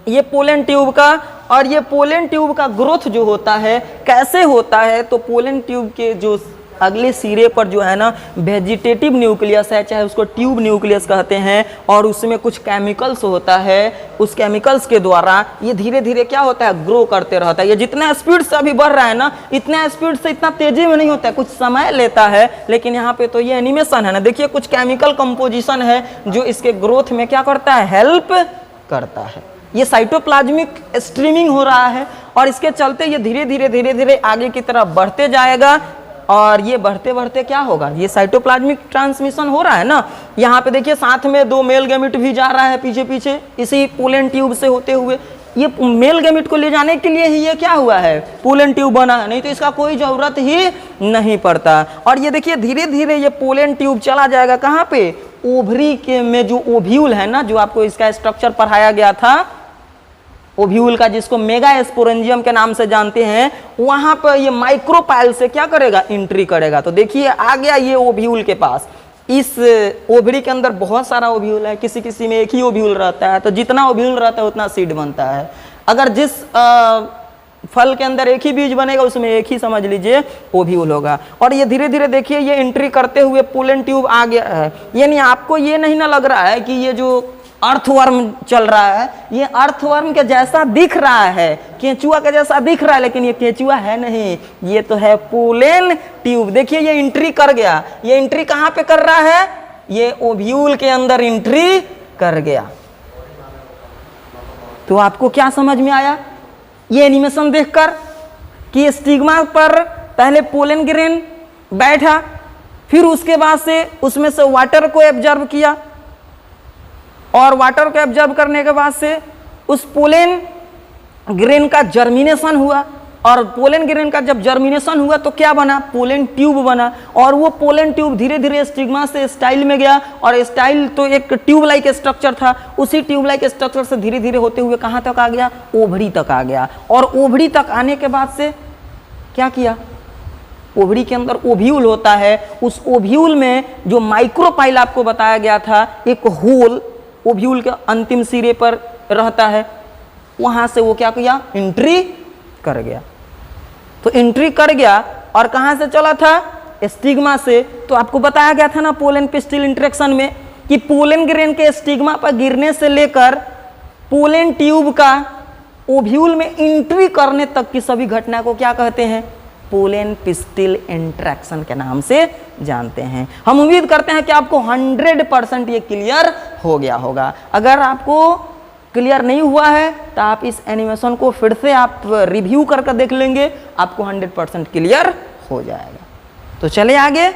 ये पोलन ट्यूब का। और ये पोलन ट्यूब का ग्रोथ जो होता है कैसे होता है, तो पोलन ट्यूब के जो अगले सिरे पर जो है ना वेजिटेटिव न्यूक्लियस है, चाहे उसको ट्यूब न्यूक्लियस कहते हैं, और उसमें कुछ केमिकल्स होता है। उस केमिकल्स के द्वारा ये धीरे धीरे क्या होता है, ग्रो करते रहता है। ये जितना स्पीड से अभी बढ़ रहा है ना, इतना स्पीड से इतना तेजी में नहीं होता है, कुछ समय लेता है। लेकिन यहाँ पे तो ये एनिमेशन है ना, देखिए कुछ केमिकल कंपोजिशन है जो इसके ग्रोथ में क्या करता है, हेल्प करता है। ये साइटोप्लाज्मिक स्ट्रीमिंग हो रहा है और इसके चलते ये धीरे धीरे आगे की तरफ बढ़ते जाएगा। और ये बढ़ते बढ़ते क्या होगा, ये साइटोप्लाज्मिक ट्रांसमिशन हो रहा है ना। यहाँ पे देखिए साथ में 2 मेल गैमीट भी जा रहा है पीछे पीछे इसी पोलन ट्यूब से होते हुए। ये मेल गैमीट को ले जाने के लिए ही ये क्या हुआ है, पोलन ट्यूब बना है, नहीं तो इसका कोई जरूरत ही नहीं पड़ता। और ये देखिए धीरे धीरे ये पोलन ट्यूब चला जाएगा कहाँ पे, ओवरी के में जो ओव्यूल है ना, जो आपको इसका स्ट्रक्चर पढ़ाया गया था ओव्यूल का, जिसको मेगा स्पोरेंजियम के नाम से जानते हैं, वहां पर ये माइक्रोपाइल से क्या करेगा, एंट्री करेगा। तो देखिए आ गया ये ओव्यूल के पास। इस ओवरी के अंदर बहुत सारा ओव्यूल है, किसी किसी में एक ही ओव्यूल रहता है, तो जितना ओव्यूल रहता है उतना सीड बनता है। अगर जिस फल के अंदर एक ही बीज बनेगा उसमें एक ही समझ लीजिए ओव्यूल होगा। और ये धीरे धीरे देखिए ये एंट्री करते हुए पोलन ट्यूब आ गया है। यानी आपको ये नहीं ना लग रहा है कि ये जो अर्थवर्म चल रहा है, ये अर्थवर्म के जैसा दिख रहा है, केंचुआ के जैसा दिख रहा है, लेकिन ये केंचुआ है नहीं, ये तो है पोलन ट्यूब। देखिए ये एंट्री कर गया। ये एंट्री कहाँ पे कर रहा है, ये ओव्यूल के अंदर एंट्री कर गया। तो आपको क्या समझ में आया ये एनिमेशन देखकर, कि स्टिग्मा पर पहले पोलन ग्रेन बैठा, फिर उसके बाद से उसमें से वाटर को एब्जर्व किया और वाटर को एब्जर्व करने के बाद से उस पोलन ग्रेन का जर्मिनेशन हुआ और पोलन ग्रेन का जब जर्मिनेशन हुआ तो क्या बना, पोलन ट्यूब बना, और वो पोलन ट्यूब धीरे धीरे स्टिग्मा से स्टाइल में गया, और स्टाइल तो एक ट्यूब लाइक स्ट्रक्चर था, उसी ट्यूब लाइक स्ट्रक्चर से धीरे धीरे होते हुए कहाँ तक आ गया, ओवरी तक आ गया। और ओवरी तक आने के बाद से क्या किया, ओवरी के अंदर ओव्यूल होता है, उस ओव्यूल में जो माइक्रोपाइल आपको बताया गया था, एक होल ओव्यूल के अंतिम सिरे पर रहता है, वहां से वो क्या किया, एंट्री कर गया। तो एंट्री कर गया और कहां से चला था, स्टिग्मा से। तो आपको बताया गया था ना पोलन पिस्टिल इंटरेक्शन में कि पोलन ग्रेन के स्टिग्मा पर गिरने से लेकर पोलन ट्यूब का ओव्यूल में एंट्री करने तक की सभी घटना को क्या कहते हैं, पोलन पिस्टिल इंटरेक्शन के नाम से जानते हैं। हम उम्मीद करते हैं कि आपको 100% ये क्लियर हो गया होगा। अगर आपको क्लियर नहीं हुआ है तो आप इस एनिमेशन को फिर से आप रिव्यू करके देख लेंगे, आपको 100% क्लियर हो जाएगा। तो चले आगे,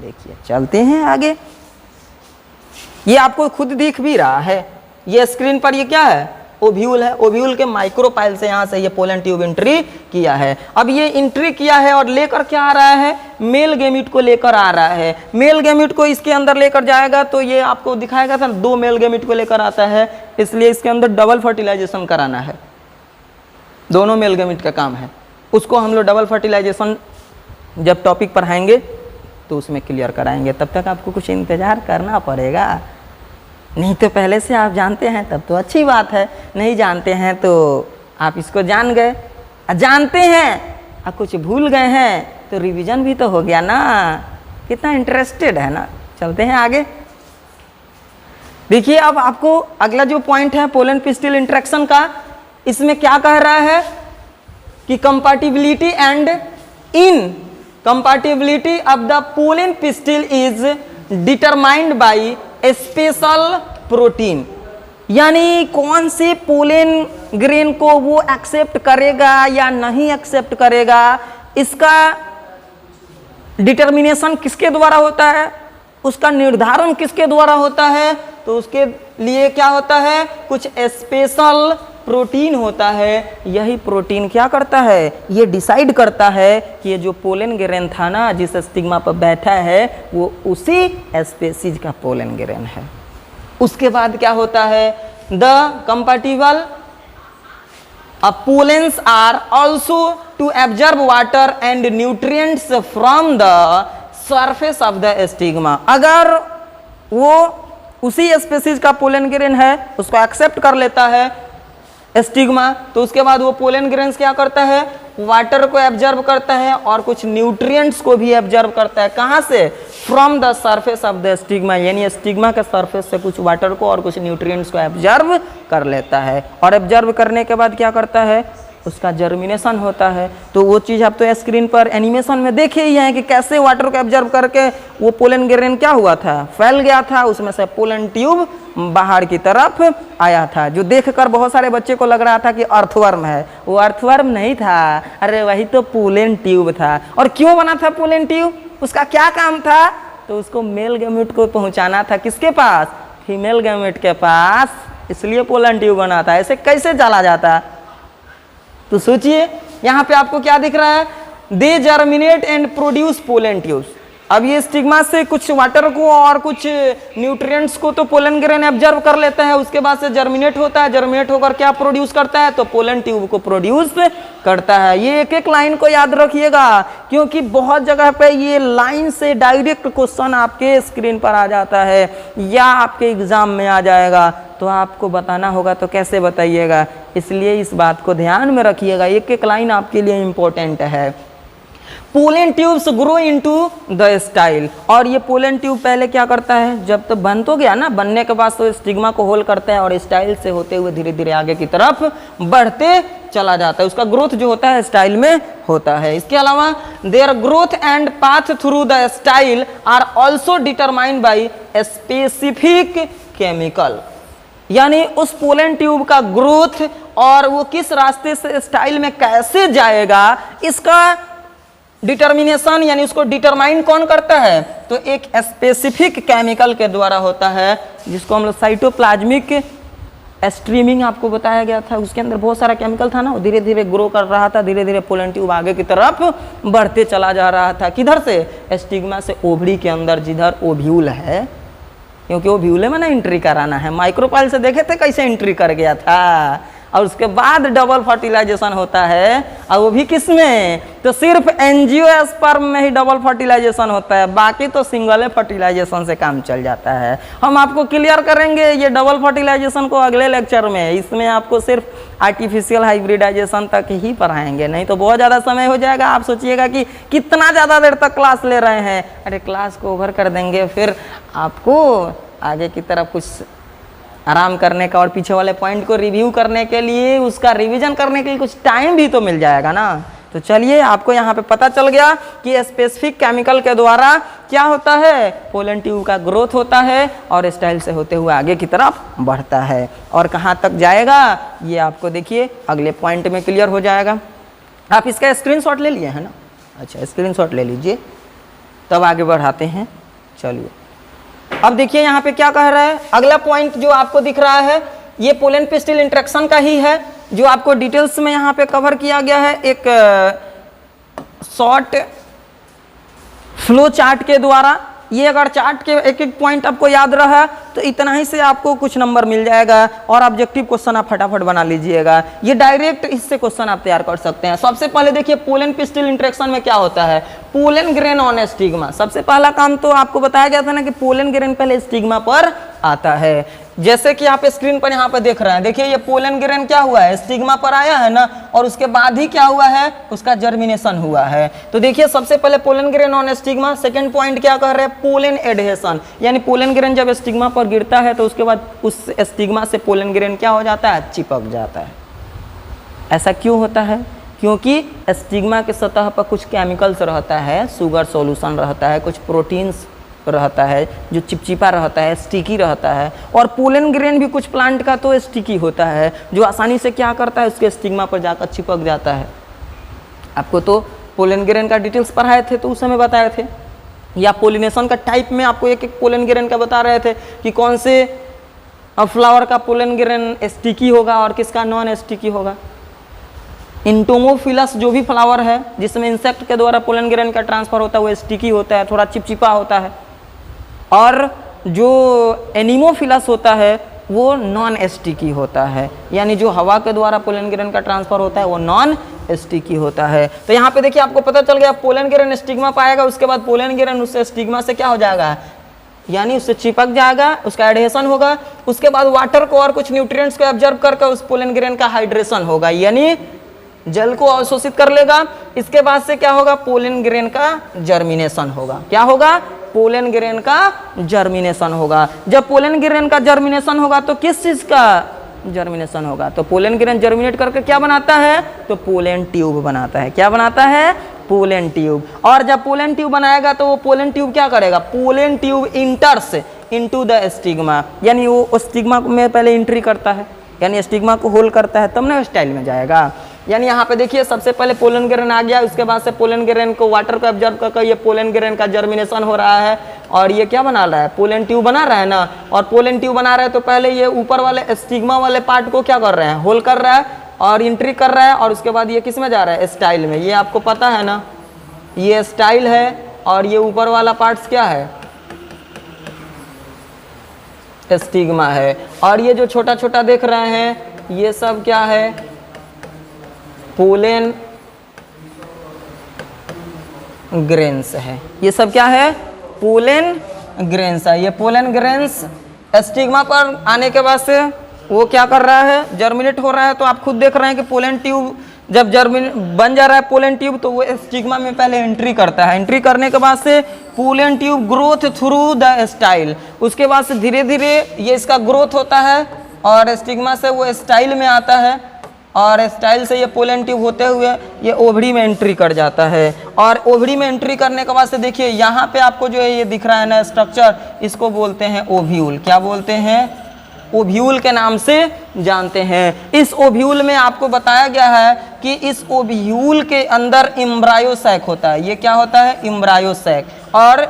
देखिए चलते हैं आगे। ये आपको खुद दिख भी रहा है, ये स्क्रीन पर ये क्या है, ओव्यूल है। ओव्यूल के माइक्रोपाइल से यहाँ से ये पोलन ट्यूब एंट्री किया है। अब ये एंट्री किया है और लेकर क्या आ रहा है, मेल गैमीट को लेकर आ रहा है। मेल गैमीट को इसके अंदर लेकर जाएगा तो ये आपको दिखाएगा था, 2 मेल गैमीट को लेकर आता है, इसलिए इसके अंदर डबल फर्टिलाइजेशन कराना है। दोनों मेल गैमीट का काम है, उसको हम लोग डबल फर्टिलाइजेशन जब टॉपिक पढ़ाएंगे तो उसमें क्लियर कराएंगे। तब तक आपको कुछ इंतजार करना पड़ेगा, नहीं तो पहले से आप जानते हैं तब तो अच्छी बात है, नहीं जानते हैं तो आप इसको जान गए, जानते हैं और कुछ भूल गए हैं तो रिवीजन भी तो हो गया ना। कितना इंटरेस्टेड है ना। चलते हैं आगे। देखिए अब आपको अगला जो पॉइंट है पोलन पिस्टिल इंटरेक्शन का, इसमें क्या कह रहा है कि compatibility and in compatibility of the pollen pistil is determined by special protein, यानी कौन से पोलन ग्रेन को वो एक्सेप्ट करेगा या नहीं एक्सेप्ट करेगा, इसका डिटर्मिनेशन किसके द्वारा होता है, उसका निर्धारण किसके द्वारा होता है। तो उसके लिए क्या होता है, कुछ स्पेशल प्रोटीन होता है। यही प्रोटीन क्या करता है, ये डिसाइड करता है कि ये जो पोलन ग्रेन था ना जिस स्टिग्मा पर बैठा है वो उसी स्पेसीज का पोलन ग्रेन है। उसके बाद क्या होता है, the compatible pollens are also to absorb water and nutrients from the surface of the stigma. अगर वो उसी स्पेसीज का पोलन ग्रेन है, उसको एक्सेप्ट कर लेता है स्टिग्मा, तो उसके बाद वो पोलन ग्रेन्स क्या करता है, वाटर को एब्जॉर्ब करता है और कुछ न्यूट्रिएंट्स को भी एब्जॉर्ब करता है। कहाँ से, from the surface of the stigma, यानी स्टिग्मा के सरफेस से कुछ वाटर को और कुछ न्यूट्रिएंट्स को एब्जॉर्ब कर लेता है। और एब्जॉर्ब करने के बाद क्या करता है, उसका जर्मिनेशन होता है। तो वो चीज़ आप तो स्क्रीन पर एनिमेशन में देखे ही हैं कि कैसे वाटर को एब्जॉर्ब करके वो पोलन ग्रेन क्या हुआ था, फैल गया था, उसमें से पोलन ट्यूब बाहर की तरफ आया था, जो देखकर बहुत सारे बच्चे को लग रहा था कि अर्थवर्म है। वो अर्थवर्म नहीं था, अरे वही तो पोलन ट्यूब था। और क्यों बना था पोलन ट्यूब, उसका क्या काम था, तो उसको मेल गैमेट को पहुंचाना था किसके पास, फीमेल गैमेट के पास, इसलिए पोलन ट्यूब बना था। ऐसे कैसे चला जाता, तो सोचिए यहाँ पे आपको क्या दिख रहा है, they germinate and produce pollen tubes. अब ये स्टिग्मा से कुछ वाटर को और कुछ न्यूट्रिएंट्स को तो पोलन ग्रेन एब्जॉर्ब कर लेता है, उसके बाद से जर्मिनेट होता है, जर्मिनेट होकर क्या प्रोड्यूस करता है, तो पोलन ट्यूब को प्रोड्यूस करता है। ये एक एक लाइन को याद रखिएगा, क्योंकि बहुत जगह पे ये लाइन से डायरेक्ट क्वेश्चन आपके स्क्रीन पर आ जाता है या आपके एग्जाम में आ जाएगा, तो आपको बताना होगा तो कैसे बताइएगा। इसलिए इस बात को ध्यान में रखिएगा, एक एक लाइन आपके लिए इंपॉर्टेंट है। Pollen tubes grow into the style, और ये पोलन ट्यूब पहले क्या करता है, जब तो बन तो गया ना, बनने के बाद तो स्टिग्मा को होल्ड करता है और स्टाइल से होते हुए धीरे धीरे आगे की तरफ बढ़ते चला जाता है। उसका ग्रोथ जो होता है स्टाइल में होता है। इसके अलावा their growth and path through the style are also determined by specific chemical, यानी उस पोलन ट्यूब का ग्रोथ और वो किस रास्ते से स्टाइल में कैसे जाएगा, इसका डिटर्मिनेशन यानी उसको डिटरमाइन कौन करता है, तो एक स्पेसिफिक केमिकल के द्वारा होता है, जिसको हम लोग साइटोप्लाज्मिक स्ट्रीमिंग आपको बताया गया था, उसके अंदर बहुत सारा केमिकल था ना, वो धीरे धीरे ग्रो कर रहा था, धीरे धीरे पोलन ट्यूब आगे की तरफ बढ़ते चला जा रहा था। किधर से? स्टिग्मा से ओवरी के अंदर, जिधर ओव्यूल है, क्योंकि ओव्यूल में ना एंट्री कराना है। माइक्रोपाइल से देखे थे कैसे एंट्री कर गया था, और उसके बाद डबल फर्टिलाइजेशन होता है, और वो भी किसमें? तो सिर्फ एंजियोस्पर्म में ही डबल फर्टिलाइजेशन होता है, बाकी तो सिंगल फर्टिलाइजेशन से काम चल जाता है। हम आपको क्लियर करेंगे ये डबल फर्टिलाइजेशन को अगले लेक्चर में। इसमें आपको सिर्फ आर्टिफिशियल हाइब्रिडाइजेशन तक ही पढ़ाएंगे, नहीं तो बहुत ज़्यादा समय हो जाएगा। आप सोचिएगा कि कितना ज़्यादा देर तक क्लास ले रहे हैं, अरे क्लास को ओवर कर देंगे, फिर आपको आगे की तरफ कुछ आराम करने का और पीछे वाले पॉइंट को रिव्यू करने के लिए, उसका रिवीजन करने के लिए कुछ टाइम भी तो मिल जाएगा ना। तो चलिए, आपको यहाँ पे पता चल गया कि स्पेसिफिक केमिकल के द्वारा क्या होता है, पोलन ट्यूब का ग्रोथ होता है और स्टाइल से होते हुए आगे की तरफ बढ़ता है। और कहाँ तक जाएगा ये आपको देखिए अगले पॉइंट में क्लियर हो जाएगा। आप इसका स्क्रीनशॉट ले लिए है ना? अच्छा, स्क्रीनशॉट ले लीजिए, तब आगे बढ़ाते हैं। चलिए, अब देखिए यहाँ पे क्या कह रहा है। अगला पॉइंट जो आपको दिख रहा है ये पोलन पिस्टिल इंटरेक्शन का ही है, जो आपको डिटेल्स में यहाँ पे कवर किया गया है एक शॉर्ट फ्लो चार्ट के द्वारा। ये अगर चार्ट के एक एक पॉइंट आपको याद रहा तो इतना ही से आपको कुछ नंबर मिल जाएगा, और ऑब्जेक्टिव क्वेश्चन आप फटाफट बना लीजिएगा। ये डायरेक्ट इससे क्वेश्चन आप तैयार कर सकते हैं। सबसे पहले देखिए पोलन पिस्टिल इंटरेक्शन में क्या होता है, पोलन ग्रेन ऑन स्टिग्मा। सबसे पहला काम तो आपको बताया गया था ना कि पोलन ग्रेन पहले स्टिग्मा पर आता है। जैसे कि आप स्क्रीन पर यहाँ पे देख रहे हैं, देखिए ये पोलन ग्रेन क्या हुआ है, स्टिग्मा पर आया है ना, और उसके बाद ही क्या हुआ है, उसका जर्मिनेशन हुआ है। तो देखिए सबसे पहले pollen grain on stigma. Second point क्या कर रहे हैं, पोलन एडहेशन, यानी पोलन ग्रेन जब स्टिग्मा पर गिरता है तो उसके बाद उस स्टिग्मा से पोलन ग्रेन क्या हो जाता है, चिपक जाता है। ऐसा क्यों होता है? क्योंकि स्टिग्मा के सतह पर कुछ केमिकल्स रहता है, शुगर सॉल्यूशन रहता है, कुछ प्रोटीन्स रहता है जो चिपचिपा रहता है, स्टिकी रहता है। और पोलन ग्रेन भी कुछ प्लांट का तो स्टिकी होता है, जो आसानी से क्या करता है, उसके स्टिग्मा पर जाकर चिपक जाता है। आपको तो पोलन ग्रेन का डिटेल्स पढ़ाए थे तो उस समय बताए थे, या पोलिनेशन का टाइप में आपको एक एक पोलन ग्रेन का बता रहे थे कि कौन से फ्लावर का पोलन ग्रेन स्टिकी होगा और किसका नॉन स्टिकी होगा। इंटोमोफिलस जो भी फ्लावर है जिसमें इंसेक्ट के द्वारा पोलन ग्रेन का ट्रांसफर होता है वो स्टिकी होता है, थोड़ा चिपचिपा होता है, और जो एनिमोफिलस होता है वो नॉन स्टिकी होता है, यानी जो हवा के द्वारा पोलन ग्रेन का ट्रांसफर होता है वो नॉन स्टिकी होता है। तो यहाँ पे देखिए आपको पता चल गया, पोलन ग्रेन स्टिग्मा पाएगा, उसके बाद पोलन ग्रेन उससे स्टिग्मा से क्या हो जाएगा, यानी उससे चिपक जाएगा, उसका एडहेशन होगा। उसके बाद वाटर को और कुछ न्यूट्रिएंट्स को ऑब्जर्व करके उस पोलन ग्रेन का हाइड्रेशन होगा, यानी जल को अवशोषित कर लेगा। इसके बाद से क्या होगा, पोलन ग्रेन का जर्मिनेशन होगा। क्या होगा, पोलन ग्रेन का जर्मिनेशन होगा। जब पोलन ग्रेन का जर्मिनेशन होगा तो किस चीज का जर्मिनेशन होगा, तो पोलन ग्रेन जर्मिनेट करके क्या बनाता है, तो पोलन ट्यूब बनाता है। क्या बनाता है, पोलन ट्यूब। और जब पोलन ट्यूब बनाएगा तो वो पोलन ट्यूब क्या करेगा, pollen tube इंटर्स into the stigma, यानी वो स्टिग्मा में पहले एंट्री करता है, यानी स्टिग्मा को होल्ड करता है, तब ना स्टाइल में जाएगा। यानी यहाँ पे देखिए सबसे पहले पोलन ग्रेन आ गया, उसके बाद से पोलन ग्रेन को वाटर को ऑब्जर्व करके ये पोलन ग्रेन का जर्मिनेशन हो रहा है, और ये क्या बना रहा है, पोलन ट्यूब बना रहा है ना। और पोलन ट्यूब बना रहा है तो पहले ये ऊपर वाले स्टिग्मा वाले पार्ट को क्या कर रहे हैं, होल्ड कर रहा है और एंट्री कर रहा है, और उसके बाद ये किस में जा रहा है, स्टाइल में। ये आपको पता है ना, ये स्टाइल है, और ये ऊपर वाला पार्ट्स क्या है, स्टिग्मा है। और ये जो छोटा छोटा देख रहे हैं ये सब क्या है, पोलन ग्रेन्स है। ये सब क्या है, पोलन ग्रेन्स है। ये पोलन ग्रेन्स स्टिग्मा पर आने के बाद से वो क्या कर रहा है, जर्मिनेट हो रहा है। तो आप खुद देख रहे हैं कि पोलन ट्यूब जब बन जा रहा है पोलन ट्यूब, तो वो स्टिग्मा में पहले एंट्री करता है। एंट्री करने के बाद से pollen tube growth through the style, उसके बाद से धीरे धीरे ये इसका ग्रोथ होता है और स्टिग्मा से वो स्टाइल में आता है, और स्टाइल से ये पोलन ट्यूब होते हुए ये ओवरी में एंट्री कर जाता है। और ओवरी में एंट्री करने के बाद से देखिए यहाँ पे आपको जो है ये दिख रहा है ना स्ट्रक्चर, इसको बोलते हैं ओव्यूल। क्या बोलते हैं, ओव्यूल के नाम से जानते हैं। इस ओव्यूल में आपको बताया गया है कि इस ओव्यूल के अंदर एम्ब्रायो सैक होता है। ये क्या होता है, एम्ब्रायो सैक, और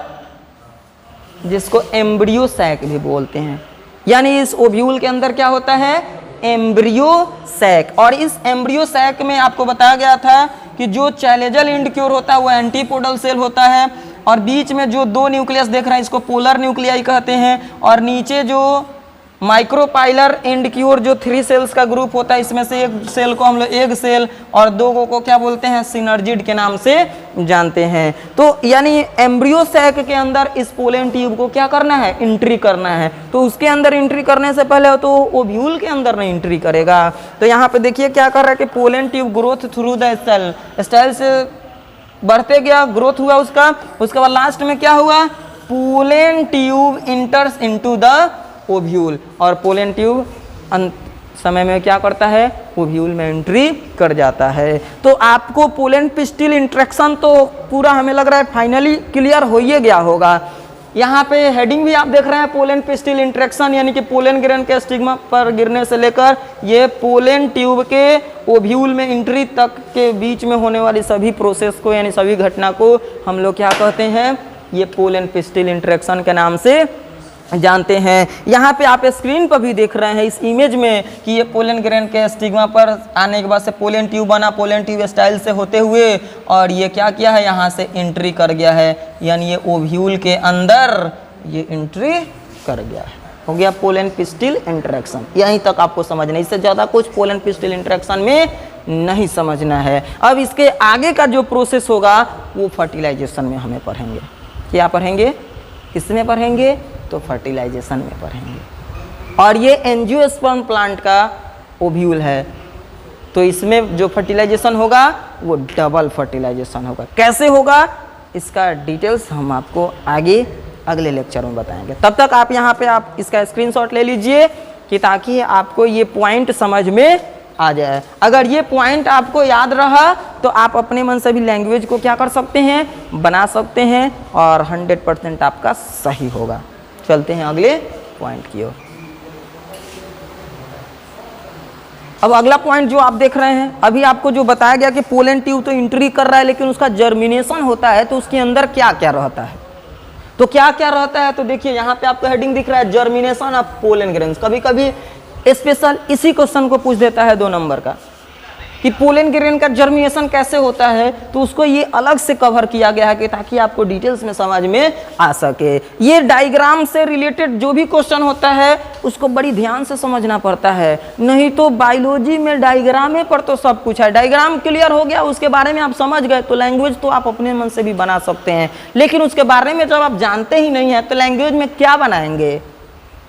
जिसको एम्ब्रियो सैक भी बोलते हैं। यानी इस ओव्यूल के अंदर क्या होता है, एम्ब्रियो सैक। और इस एम्ब्रियो सैक में आपको बताया गया था कि जो चैलेजल इंडक्योर होता है वो एंटीपोडल सेल होता है, और बीच में जो दो न्यूक्लियस देख रहे हैं इसको पोलर न्यूक्लियाई कहते हैं, और नीचे जो माइक्रोपाइलर इंडक्योर जो 3 सेल्स का ग्रुप होता है, इसमें से एक सेल को हम लोग एग सेल और दो को क्या बोलते हैं, सिनर्जिड के नाम से जानते हैं। तो यानी एम्ब्रियो सैक के अंदर इस पोलन ट्यूब को क्या करना है, एंट्री करना है। तो उसके अंदर एंट्री करने से पहले तो ओव्यूल के अंदर नहीं एंट्री करेगा। तो यहाँ पे देखिए क्या कर रहा है कि pollen tube growth through the style, style से बढ़ते गया, ग्रोथ हुआ उसका, उसके बाद लास्ट में क्या हुआ, pollen tube इंटर्स into the ovule, और पोलन ट्यूब समय में क्या करता है, ओव्यूल में एंट्री कर जाता है। तो आपको पोलन पिस्टिल इंट्रैक्शन तो पूरा हमें लग रहा है फाइनली क्लियर हो ही गया होगा। यहाँ पे हेडिंग भी आप देख रहे हैं, पोलन पिस्टिल इंट्रैक्शन, यानी कि पोलन ग्रेन के स्टिग्मा पर गिरने से लेकर ये पोलन ट्यूब के ओव्यूल में एंट्री तक के बीच में होने वाली सभी प्रोसेस को, यानी सभी घटना को हम लोग क्या कहते हैं, ये पोलन पिस्टिल इंट्रैक्शन के नाम से जानते हैं। यहाँ पे आप स्क्रीन पर भी देख रहे हैं इस इमेज में कि ये पोलन ग्रेन के स्टिग्मा पर आने के बाद से पोलन ट्यूब बना, पोलन ट्यूब स्टाइल से होते हुए, और ये क्या किया है, यहाँ से एंट्री कर गया है, यानी ये ओव्यूल के अंदर ये एंट्री कर गया है। हो गया पोलन पिस्टिल इंटरेक्शन। यहीं तक आपको समझना है, इससे ज़्यादा कुछ पोलन पिस्टिल इंटरेक्शन में नहीं समझना है। अब इसके आगे का जो प्रोसेस होगा वो फर्टिलाइजेशन में हमें पढ़ेंगे। क्या पढ़ेंगे, किसमें पढ़ेंगे, तो फर्टिलाइजेशन में पढ़ेंगे। और ये एंजियोस्पर्म प्लांट का ओव्यूल है, तो इसमें जो फर्टिलाइजेशन होगा वो डबल फर्टिलाइजेशन होगा। कैसे होगा इसका डिटेल्स हम आपको आगे अगले लेक्चर में बताएंगे। तब तक आप यहाँ पे आप इसका स्क्रीनशॉट ले लीजिए कि ताकि आपको ये पॉइंट समझ में आ जाए। अगर ये पॉइंट आपको याद रहा तो आप अपने मन से भी लैंग्वेज को क्या कर सकते हैं, बना सकते हैं, और 100% आपका सही होगा। चलते हैं अगले पॉइंट की ओर। अब अगला पॉइंट जो आप देख रहे हैं, अभी आपको जो बताया गया कि पोलन ट्यूब तो एंट्री कर रहा है, लेकिन उसका जर्मिनेशन होता है, तो उसके अंदर क्या क्या रहता है, तो क्या क्या रहता है, तो देखिए यहाँ पे आपको हेडिंग दिख रहा है, जर्मिनेशन ऑफ पोलन ग्रेन्स। कभी कभी स्पेशल इसी क्वेश्चन को पूछ देता है 2 नंबर का कि पोलन ग्रेन का जर्मिनेशन कैसे होता है, तो उसको ये अलग से कवर किया गया है कि ताकि आपको डिटेल्स में समझ में आ सके। ये डायग्राम से रिलेटेड जो भी क्वेश्चन होता है उसको बड़ी ध्यान से समझना पड़ता है, नहीं तो बायोलॉजी में डायग्राम पर तो सब कुछ है। डायग्राम क्लियर हो गया, उसके बारे में आप समझ गए तो लैंग्वेज तो आप अपने मन से भी बना सकते हैं, लेकिन उसके बारे में जब आप जानते ही नहीं है तो लैंग्वेज में क्या बनाएंगे,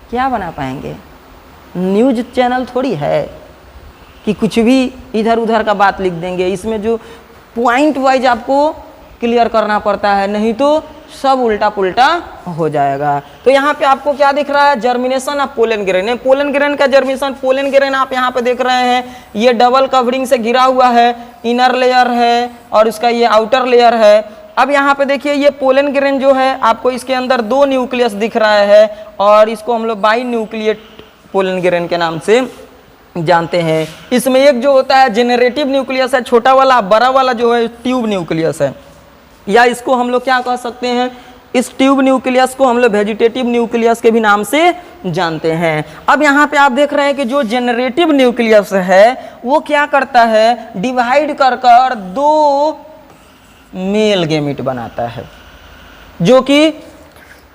क्या बना पाएंगे। न्यूज चैनल थोड़ी है कि कुछ भी इधर उधर का बात लिख देंगे, इसमें जो पॉइंट वाइज आपको क्लियर करना पड़ता है, नहीं तो सब उल्टा पुल्टा हो जाएगा। तो यहाँ पे आपको क्या दिख रहा है, germination of pollen grain. Pollen grain का जर्मिनेशन, पोलन ग्रेन आप यहाँ पे देख रहे हैं, ये डबल कवरिंग से घिरा हुआ है, इनर लेयर है और इसका ये आउटर लेयर है। अब यहाँ पे देखिए ये पोलन ग्रेन जो है आपको इसके अंदर 2 न्यूक्लियस दिख रहा है, और इसको हम लोग बाई न्यूक्लिएट पोलन ग्रेन के नाम से जानते हैं। इसमें एक जो होता है जेनरेटिव न्यूक्लियस है, छोटा वाला, बड़ा वाला जो है ट्यूब न्यूक्लियस है, या इसको हम लोग क्या कह सकते हैं, इस ट्यूब न्यूक्लियस को हम लोग वेजिटेटिव न्यूक्लियस के भी नाम से जानते हैं। अब यहाँ पे आप देख रहे हैं कि जो जेनरेटिव न्यूक्लियस है वो क्या करता है, डिवाइड कर 2 मेल गैमीट बनाता है, जो कि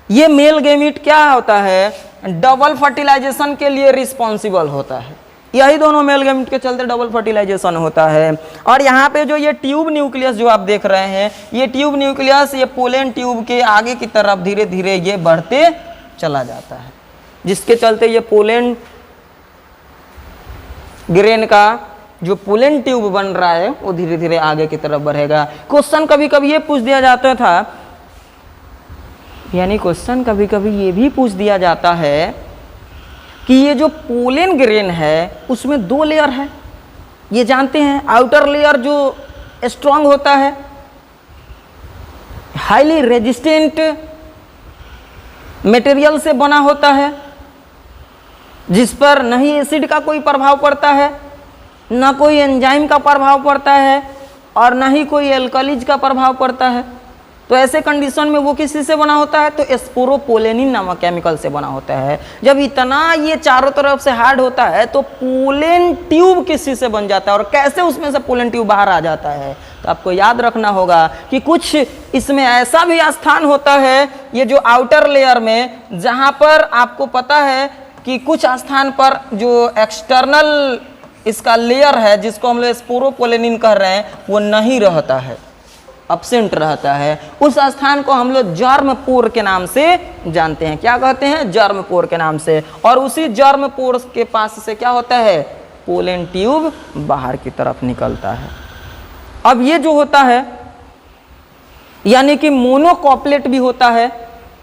ये मेल गैमीट क्या होता है, डबल फर्टिलाइजेशन के लिए रिस्पॉन्सिबल होता है। यही दोनों मेल गैमीट के चलते डबल फर्टिलाइजेशन होता है। और यहाँ पे जो ये ट्यूब न्यूक्लियस जो आप देख रहे हैं, ये ट्यूब न्यूक्लियस ये पोलन ट्यूब के आगे की तरफ धीरे धीरे ये बढ़ते चला जाता है, जिसके चलते ये पोलन ग्रेन का जो पोलन ट्यूब बन रहा है वो धीरे धीरे आगे की तरफ बढ़ेगा। क्वेश्चन कभी कभी ये पूछ दिया जाता था, यानी क्वेश्चन कभी कभी ये भी पूछ दिया जाता है कि ये जो पोलन ग्रेन है उसमें 2 लेयर है, ये जानते हैं। आउटर लेयर जो स्ट्रांग होता है, हाईली रेजिस्टेंट मटेरियल से बना होता है, जिस पर न ही एसिड का कोई प्रभाव पड़ता है, न कोई एंजाइम का प्रभाव पड़ता है, और न ही कोई एल्कलीज का प्रभाव पड़ता है। तो ऐसे कंडीशन में वो किसी से बना होता है, तो स्पोरोपोलेनिन नामक केमिकल से बना होता है। जब इतना ये चारों तरफ से हार्ड होता है तो पोलन ट्यूब किसी से बन जाता है, और कैसे उसमें से पोलन ट्यूब बाहर आ जाता है, तो आपको याद रखना होगा कि कुछ इसमें ऐसा भी स्थान होता है, ये जो आउटर लेयर में, जहां पर आपको पता है कि कुछ स्थान पर जो एक्सटर्नल इसका लेयर है, जिसको हम लोग स्पोरोपोलेनिन कह रहे हैं, वो नहीं रहता है, अब्सेंट रहता है। उस स्थान को हम लोग जर्म पोर के नाम से जानते हैं। क्या कहते हैं? जर्म पोर के नाम से। और उसी जर्म पोर के पास से क्या होता है? पोलन ट्यूब बाहर की तरफ निकलता है। अब ये जो होता है, यानी कि मोनोकॉप्लेट भी होता है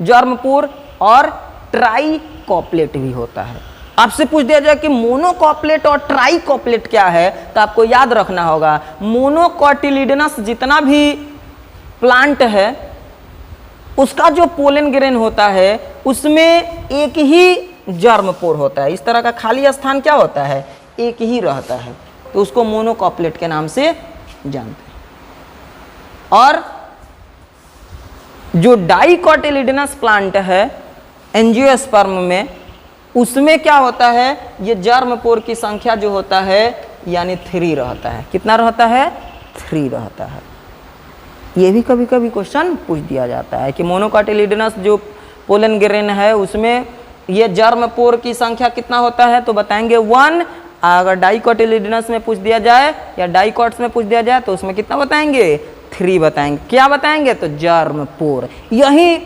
जर्म पोर, और ट्राइकॉप्लेट भी होता है। आपसे पूछ दिया जाए कि मोनोकॉप्लेट और ट्राइकॉप्लेट क्या है, तो आपको याद रखना होगा मोनोकॉटिलिडनस जितना भी प्लांट है उसका जो पोलन ग्रेन होता है उसमें एक ही जर्म पोर होता है। इस तरह का खाली स्थान क्या होता है? एक ही रहता है, तो उसको मोनोकॉप्लेट के नाम से जानते हैं। और जो डाइकोटिलिडनस प्लांट है एंजियोस्पर्म में, उसमें क्या होता है? ये जर्म पोर की संख्या जो होता है यानी 3 रहता है। कितना रहता है? 3 रहता है। ये भी कभी कभी क्वेश्चन पूछ दिया जाता है कि मोनोकॉटिलिडनस जो पोलन ग्रेन है उसमें ये जर्म पोर की संख्या कितना होता है, तो बताएंगे 1। अगर डाइकोटिलिडनस में पूछ दिया जाए या डाइकॉट्स में पूछ दिया जाए तो उसमें कितना बताएंगे? 3 बताएंगे। क्या बताएंगे? तो जर्म पोर। यही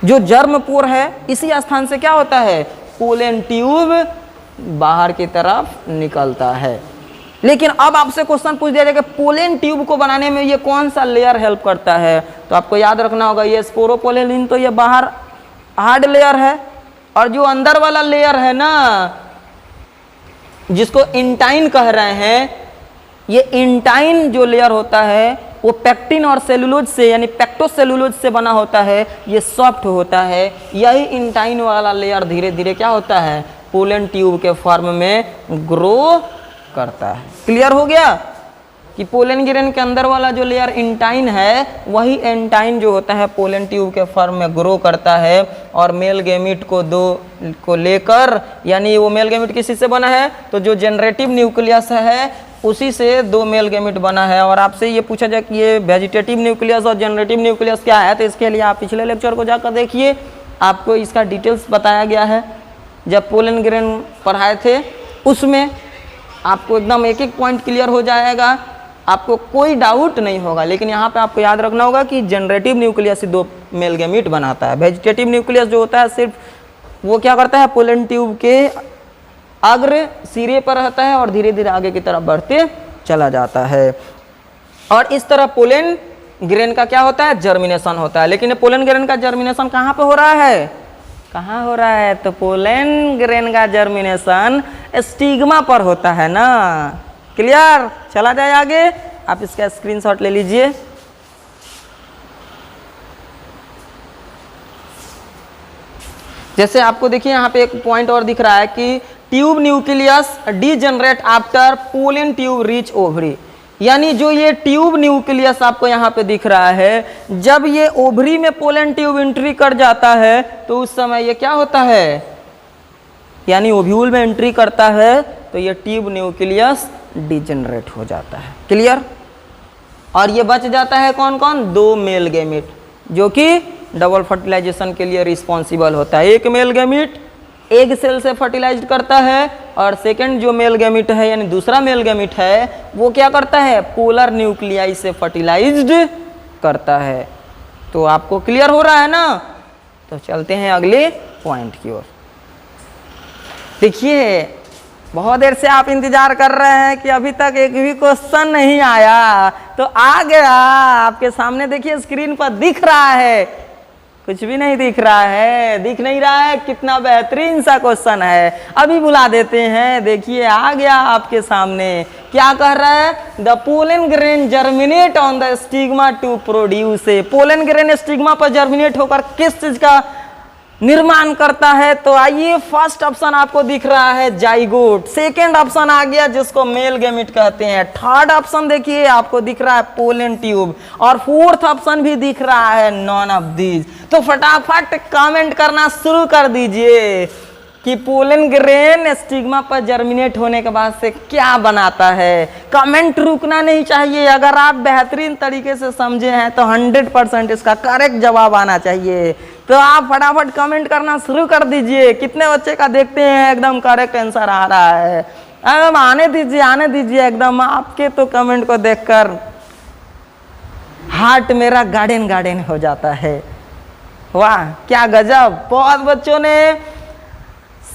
जो जर्म पोर है, इसी स्थान से क्या होता है? पोलन ट्यूब बाहर की तरफ निकलता है। लेकिन अब आपसे क्वेश्चन पूछ दिया जाए कि पोलन ट्यूब को बनाने में ये कौन सा लेयर हेल्प करता है, तो आपको याद रखना होगा ये स्पोरोपोलेनिन, तो ये बाहर हार्ड लेयर है, और जो अंदर वाला लेयर है ना, जिसको इंटाइन कह रहे हैं, ये इंटाइन जो लेयर होता है वो पेक्टिन और सेलुलोज से, यानी पेक्टोसेलुलोज से बना होता है। ये सॉफ्ट होता है। यही इंटाइन वाला लेयर धीरे धीरे क्या होता है? पोलन ट्यूब के फॉर्म में ग्रो करता है। क्लियर हो गया कि पोलन ग्रेन के अंदर वाला जो लेयर इंटाइन है, वही इंटाइन जो होता है पोलन ट्यूब के फॉर्म में ग्रो करता है, और मेल गैमीट को लेकर, यानी वो मेल गैमीट किसी से बना है, तो जो जनरेटिव न्यूक्लियस है उसी से 2 मेल गैमीट बना है। और आपसे ये पूछा जाए कि ये वेजिटेटिव न्यूक्लियस और जनरेटिव न्यूक्लियस क्या है, तो इसके लिए आप पिछले लेक्चर को जाकर देखिए, आपको इसका डिटेल्स बताया गया है। जब पोलन ग्रेन पढ़ाए थे उसमें आपको एकदम एक एक पॉइंट क्लियर हो जाएगा, आपको कोई डाउट नहीं होगा। लेकिन यहाँ पे आपको याद रखना होगा कि जनरेटिव न्यूक्लियस से 2 मेल गैमीट बनाता है। वेजिटेटिव न्यूक्लियस जो होता है सिर्फ वो क्या करता है? पोलन ट्यूब के अग्र सिरे पर रहता है और धीरे धीरे आगे की तरफ बढ़ते चला जाता है। और इस तरह पोलन ग्रेन का क्या होता है? जर्मिनेशन होता है। लेकिन पोलन ग्रेन का जर्मिनेशन कहाँ पे हो रहा है? कहाँ हो रहा है? तो पोलन ग्रेन का जर्मिनेशन स्टिग्मा पर होता है ना। क्लियर? चला जाए आगे, आप इसका स्क्रीनशॉट ले लीजिए। जैसे आपको देखिए यहाँ पे एक पॉइंट और दिख रहा है कि tube nucleus degenerate after pollen tube reach ovary, यानी जो ये ट्यूब न्यूक्लियस आपको यहाँ पे दिख रहा है, जब ये ओवरी में पोलन ट्यूब एंट्री कर जाता है तो उस समय ये क्या होता है? यानी ओव्यूल में एंट्री करता है तो ये ट्यूब न्यूक्लियस डीजनरेट हो जाता है। क्लियर? और ये बच जाता है कौन कौन? 2 मेल गैमीट, जो कि डबल फर्टिलाइजेशन के लिए रिस्पॉन्सिबल होता है। एक मेल गैमीट एग सेल से फर्टिलाइज करता है, और सेकंड जो मेल गैमीट है यानी दूसरा मेल गैमीट है वो क्या करता है? पोलर न्यूक्लियाई से फर्टिलाइज्ड करता है। तो आपको क्लियर हो रहा है ना? तो चलते हैं अगले पॉइंट की ओर। देखिए बहुत देर से आप इंतजार कर रहे हैं कि अभी तक एक भी क्वेश्चन नहीं आया, तो आ गया आपके सामने। देखिए स्क्रीन पर दिख रहा है, कुछ भी नहीं दिख रहा है, दिख नहीं रहा है। कितना बेहतरीन सा क्वेश्चन है, अभी बुला देते हैं। देखिए आ गया आपके सामने। क्या कह रहा है? The pollen grain germinate on the stigma to produce a. Pollen grain stigma पर जर्मिनेट होकर किस चीज का निर्माण करता है। तो आइए, फर्स्ट ऑप्शन आपको दिख रहा है जाइगोट, सेकेंड ऑप्शन आ गया जिसको मेल गैमेट कहते हैं, थर्ड ऑप्शन देखिए आपको दिख रहा है पोलन ट्यूब, और फोर्थ ऑप्शन भी दिख रहा है नॉन ऑफ दीज। तो फटाफट कमेंट करना शुरू कर दीजिए कि पोलन ग्रेन स्टिग्मा पर जर्मिनेट होने के बाद से क्या बनाता है। कमेंट रुकना नहीं चाहिए। अगर आप बेहतरीन तरीके से समझे हैं तो 100% इसका करेक्ट जवाब आना चाहिए। तो आप फटाफट कमेंट करना शुरू कर दीजिए। कितने बच्चे का देखते हैं एकदम करेक्ट आंसर आ रहा है। एकदम आने दीजिए एकदम। आपके तो कमेंट को देखकर हार्ट मेरा गार्डन हो जाता है। वाह, क्या गजब, बहुत बच्चों ने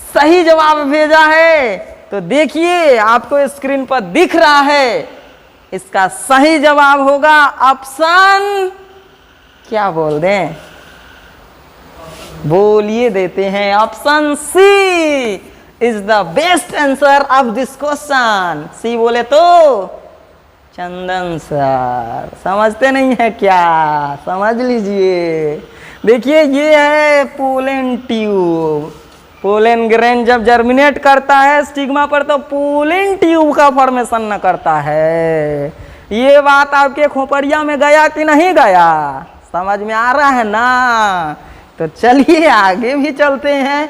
सही जवाब भेजा है। तो देखिए आपको स्क्रीन पर दिख रहा है, इसका सही जवाब होगा ऑप्शन, क्या बोल दें, बोलिए देते हैं, option C is the best answer of this question. C बोले तो चंदन सर समझते नहीं है क्या, समझ लीजिए। देखिए ये है पोलन ट्यूब। पोलन ग्रेन जब जर्मिनेट करता है स्टिग्मा पर तो पोलन ट्यूब का फॉर्मेशन न करता है। ये बात आपके खोपड़िया में गया कि नहीं गया, समझ में आ रहा है ना। तो चलिए आगे भी चलते हैं।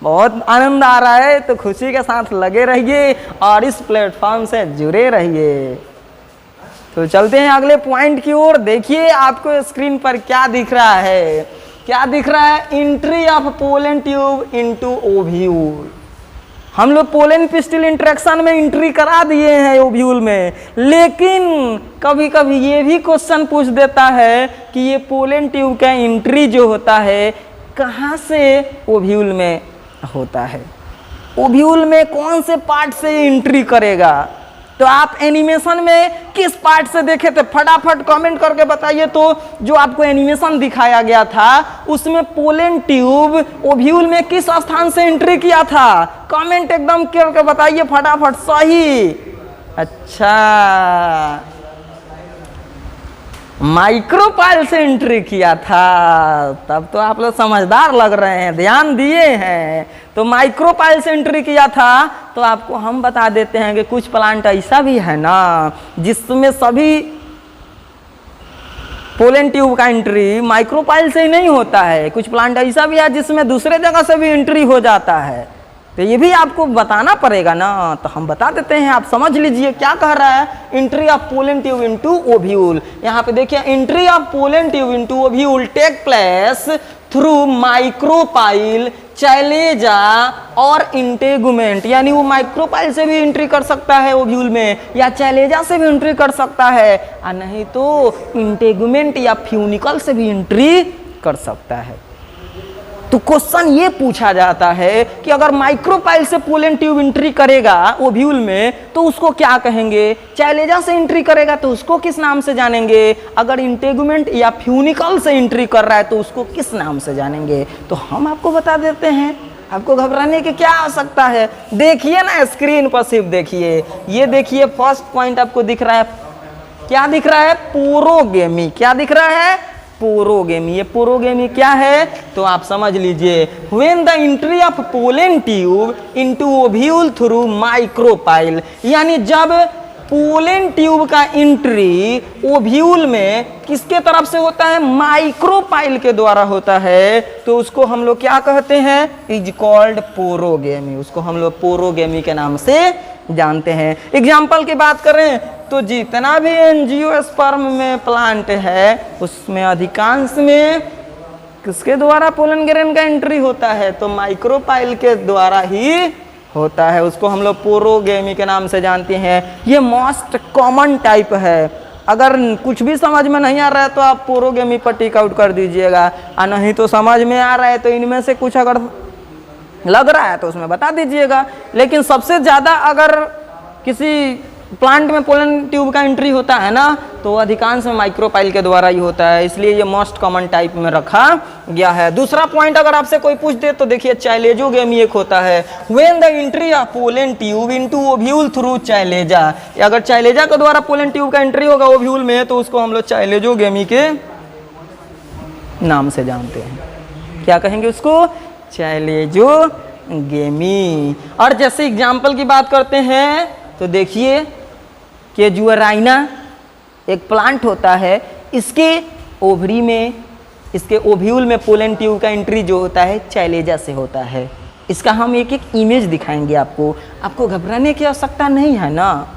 बहुत आनंद आ रहा है तो खुशी के साथ लगे रहिए और इस प्लेटफॉर्म से जुड़े रहिए। तो चलते हैं अगले पॉइंट की ओर। देखिए आपको स्क्रीन पर क्या दिख रहा है, क्या दिख रहा है, entry of pollen tube into ovule. हम लोग पोलन पिस्टिल इंटरेक्शन में एंट्री करा दिए हैं ओव्यूल में, लेकिन कभी कभी ये भी क्वेश्चन पूछ देता है कि ये पोलन ट्यूब का एंट्री जो होता है कहाँ से ओव्यूल में होता है, ओव्यूल में कौन से पार्ट से एंट्री करेगा। तो आप एनिमेशन में किस पार्ट से देखे थे, फटाफट कमेंट करके बताइए। तो जो आपको एनिमेशन दिखाया गया था उसमें पोलन ट्यूब ओव्यूल में किस स्थान से एंट्री किया था, कमेंट एकदम करके बताइए फटाफट। सही, अच्छा, माइक्रोपाइल से एंट्री किया था। तब तो आप लोग समझदार लग रहे हैं, ध्यान दिए हैं। तो माइक्रोपाइल से एंट्री किया था। तो आपको हम बता देते हैं कि कुछ प्लांट ऐसा भी है ना जिसमें सभी पोलन ट्यूब का एंट्री माइक्रोपाइल से ही नहीं होता है। कुछ प्लांट ऐसा भी है जिसमें दूसरे जगह से भी एंट्री हो जाता है। तो ये भी आपको बताना पड़ेगा ना, तो हम बता देते हैं, आप समझ लीजिए क्या कह रहा है। Entry of pollen tube into ovule, यहाँ पे देखिए entry of pollen tube into ovule take place through micropyle, chalaza और इंटेगुमेंट। यानी वो माइक्रोपाइल से भी एंट्री कर सकता है ओव्यूल में, या चैलेजा से भी एंट्री कर सकता है, और नहीं तो इंटेगुमेंट या फ्यूनिकल से भी एंट्री कर सकता है। तो क्वेश्चन ये पूछा जाता है कि अगर माइक्रोपाइल से पोलन ट्यूब एंट्री करेगा ओव्यूल में तो उसको क्या कहेंगे, चैलेजा से एंट्री करेगा तो उसको किस नाम से जानेंगे, अगर इंटेगुमेंट या फ्यूनिकल से एंट्री कर रहा है तो उसको किस नाम से जानेंगे। तो हम आपको बता देते हैं, आपको घबराने की क्या आवश्यकता है। देखिए ना स्क्रीन पर, सिर्फ देखिए, ये देखिए फर्स्ट पॉइंट आपको दिख रहा है, क्या दिख रहा है, पोरोगेमी। क्या दिख रहा है, पोरोगेमी। ये पोरोगेमी क्या है तो आप समझ लीजिए, when the entry of pollen tube into ovule through micropyle, यानी जब पोलन ट्यूब का एंट्री ओव्यूल में किसके तरफ से होता है, माइक्रोपाइल के द्वारा होता है, तो उसको हम लोग क्या कहते हैं, इज कॉल्ड पोरोगेमी। उसको हम लोग पोरोगेमी के नाम से जानते हैं। एग्जाम्पल की बात करें तो जितना भी एंजियोस्पर्म में प्लांट है उसमें अधिकांश में किसके द्वारा पोलन ग्रेन का एंट्री होता है, तो माइक्रोपाइल के द्वारा ही होता है। उसको हम लोग पोरोगेमी के नाम से जानते हैं। ये मोस्ट कॉमन टाइप है। अगर कुछ भी समझ में नहीं आ रहा है तो आप पोरोगेमी पर टिक आउट कर दीजिएगा, और नहीं तो समझ में आ रहा है तो इनमें से कुछ अगर लग रहा है तो उसमें बता दीजिएगा। लेकिन सबसे ज़्यादा अगर किसी प्लांट में पोलन ट्यूब का एंट्री होता है ना तो अधिकांश में माइक्रोपाइल के द्वारा ही होता है, इसलिए ये मोस्ट कॉमन टाइप में रखा गया है। दूसरा पॉइंट अगर आपसे कोई पूछ दे तो देखिए चाइलेजोगेमी एक होता है, when the entry of pollen tube into ovule through chalaza. अगर चाइलेजा के द्वारा पोलन ट्यूब का एंट्री होगा ओव्यूल में तो उसको हम लोग चाइलेजोगेमी के नाम से जानते हैं। क्या कहेंगे उसको? चैलेंजोगेमी। और जैसे एग्जाम्पल की बात करते हैं तो देखिए कि जुअराइना एक प्लांट होता है, इसके ओवरी में, इसके ओव्यूल में पोलन ट्यूब का एंट्री जो होता है चैलेजा से होता है। इसका हम एक एक इमेज दिखाएंगे आपको, आपको घबराने की आवश्यकता नहीं है ना,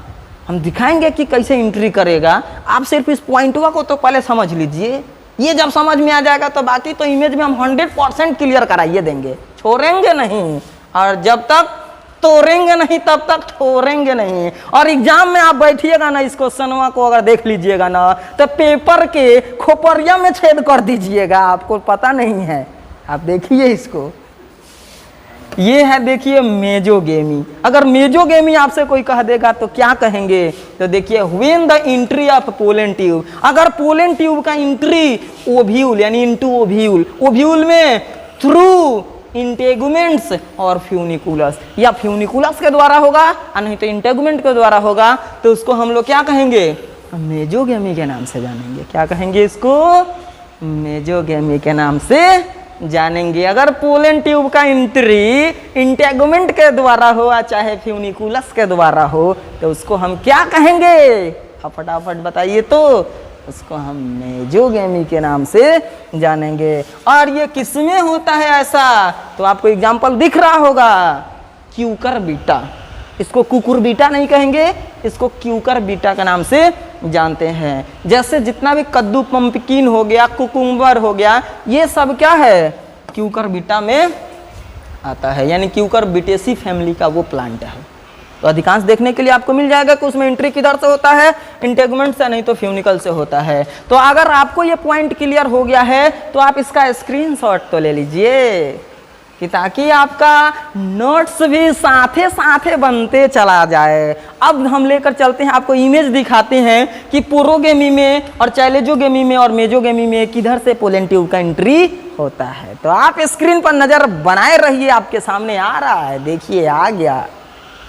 हम दिखाएंगे कि कैसे एंट्री करेगा। आप सिर्फ इस पॉइंटवा को तो पहले समझ लीजिए, ये जब समझ में आ जाएगा तो बाकी तो इमेज में हम 100% क्लियर कराइए देंगे, छोड़ेंगे नहीं। और जब तक तोड़ेंगे नहीं तब तक छोड़ेंगे नहीं। और एग्जाम में आप बैठिएगा ना, इस क्वेश्चनवा को अगर देख लीजिएगा ना तो पेपर के खोपड़िया में छेद कर दीजिएगा, आपको पता नहीं है। आप देखिए इसको, ये है देखिए मेजोगेमी। अगर मेजोगेमी आपसे कोई कह देगा तो क्या कहेंगे? तो देखिए when the entry of pollen tube, अगर पोलन ट्यूब का एंट्री ओव्यूल यानी इनटू ओव्यूल, ओव्यूल में थ्रू इंटेगुमेंट्स और फ्यूनिकुलस, या फ्यूनिकुलस के द्वारा होगा और नहीं तो इंटेगुमेंट के द्वारा होगा, तो उसको हम लोग क्या कहेंगे? मेजोगेमी के नाम से जानेंगे। क्या कहेंगे इसको? मेजोगेमी के नाम से जानेंगे। अगर पोलन ट्यूब का एंट्री इंटेगुमेंट के द्वारा हो चाहे फ्यूनिकुलस के द्वारा हो तो उसको हम क्या कहेंगे? फटाफट बताइए तो। उसको हम मेजोगेमी के नाम से जानेंगे। और ये किसमें होता है ऐसा? तो आपको एग्जाम्पल दिख रहा होगा, क्यूकर बीटा। इसको कुकुर बीटा नहीं कहेंगे, इसको क्यूकर बीटा के नाम से जानते हैं। जैसे जितना भी कद्दू, पंपकिन हो गया, कुकुम्बर हो गया, ये सब क्या है? क्यूकर बीटा में आता है, यानी क्यूकर बीटेसी फैमिली का वो प्लांट है। तो अधिकांश देखने के लिए आपको मिल जाएगा कि उसमें एंट्री किधर से होता है? इंटेगुमेंट से, नहीं तो फ्यूनिकल से होता है। तो अगर आपको ये पॉइंट क्लियर हो गया है तो आप इसका स्क्रीनशॉट तो ले लीजिए कि ताकि आपका नोट्स भी साथे साथे बनते चला जाए। अब हम लेकर चलते हैं, आपको इमेज दिखाते हैं कि पोरोगेमी में और चैलेंजोगेमी में और मेजोगेमी में किधर से पोलन ट्यूब का एंट्री होता है। तो आप स्क्रीन पर नजर बनाए रहिए, आपके सामने आ रहा है, देखिए आ गया।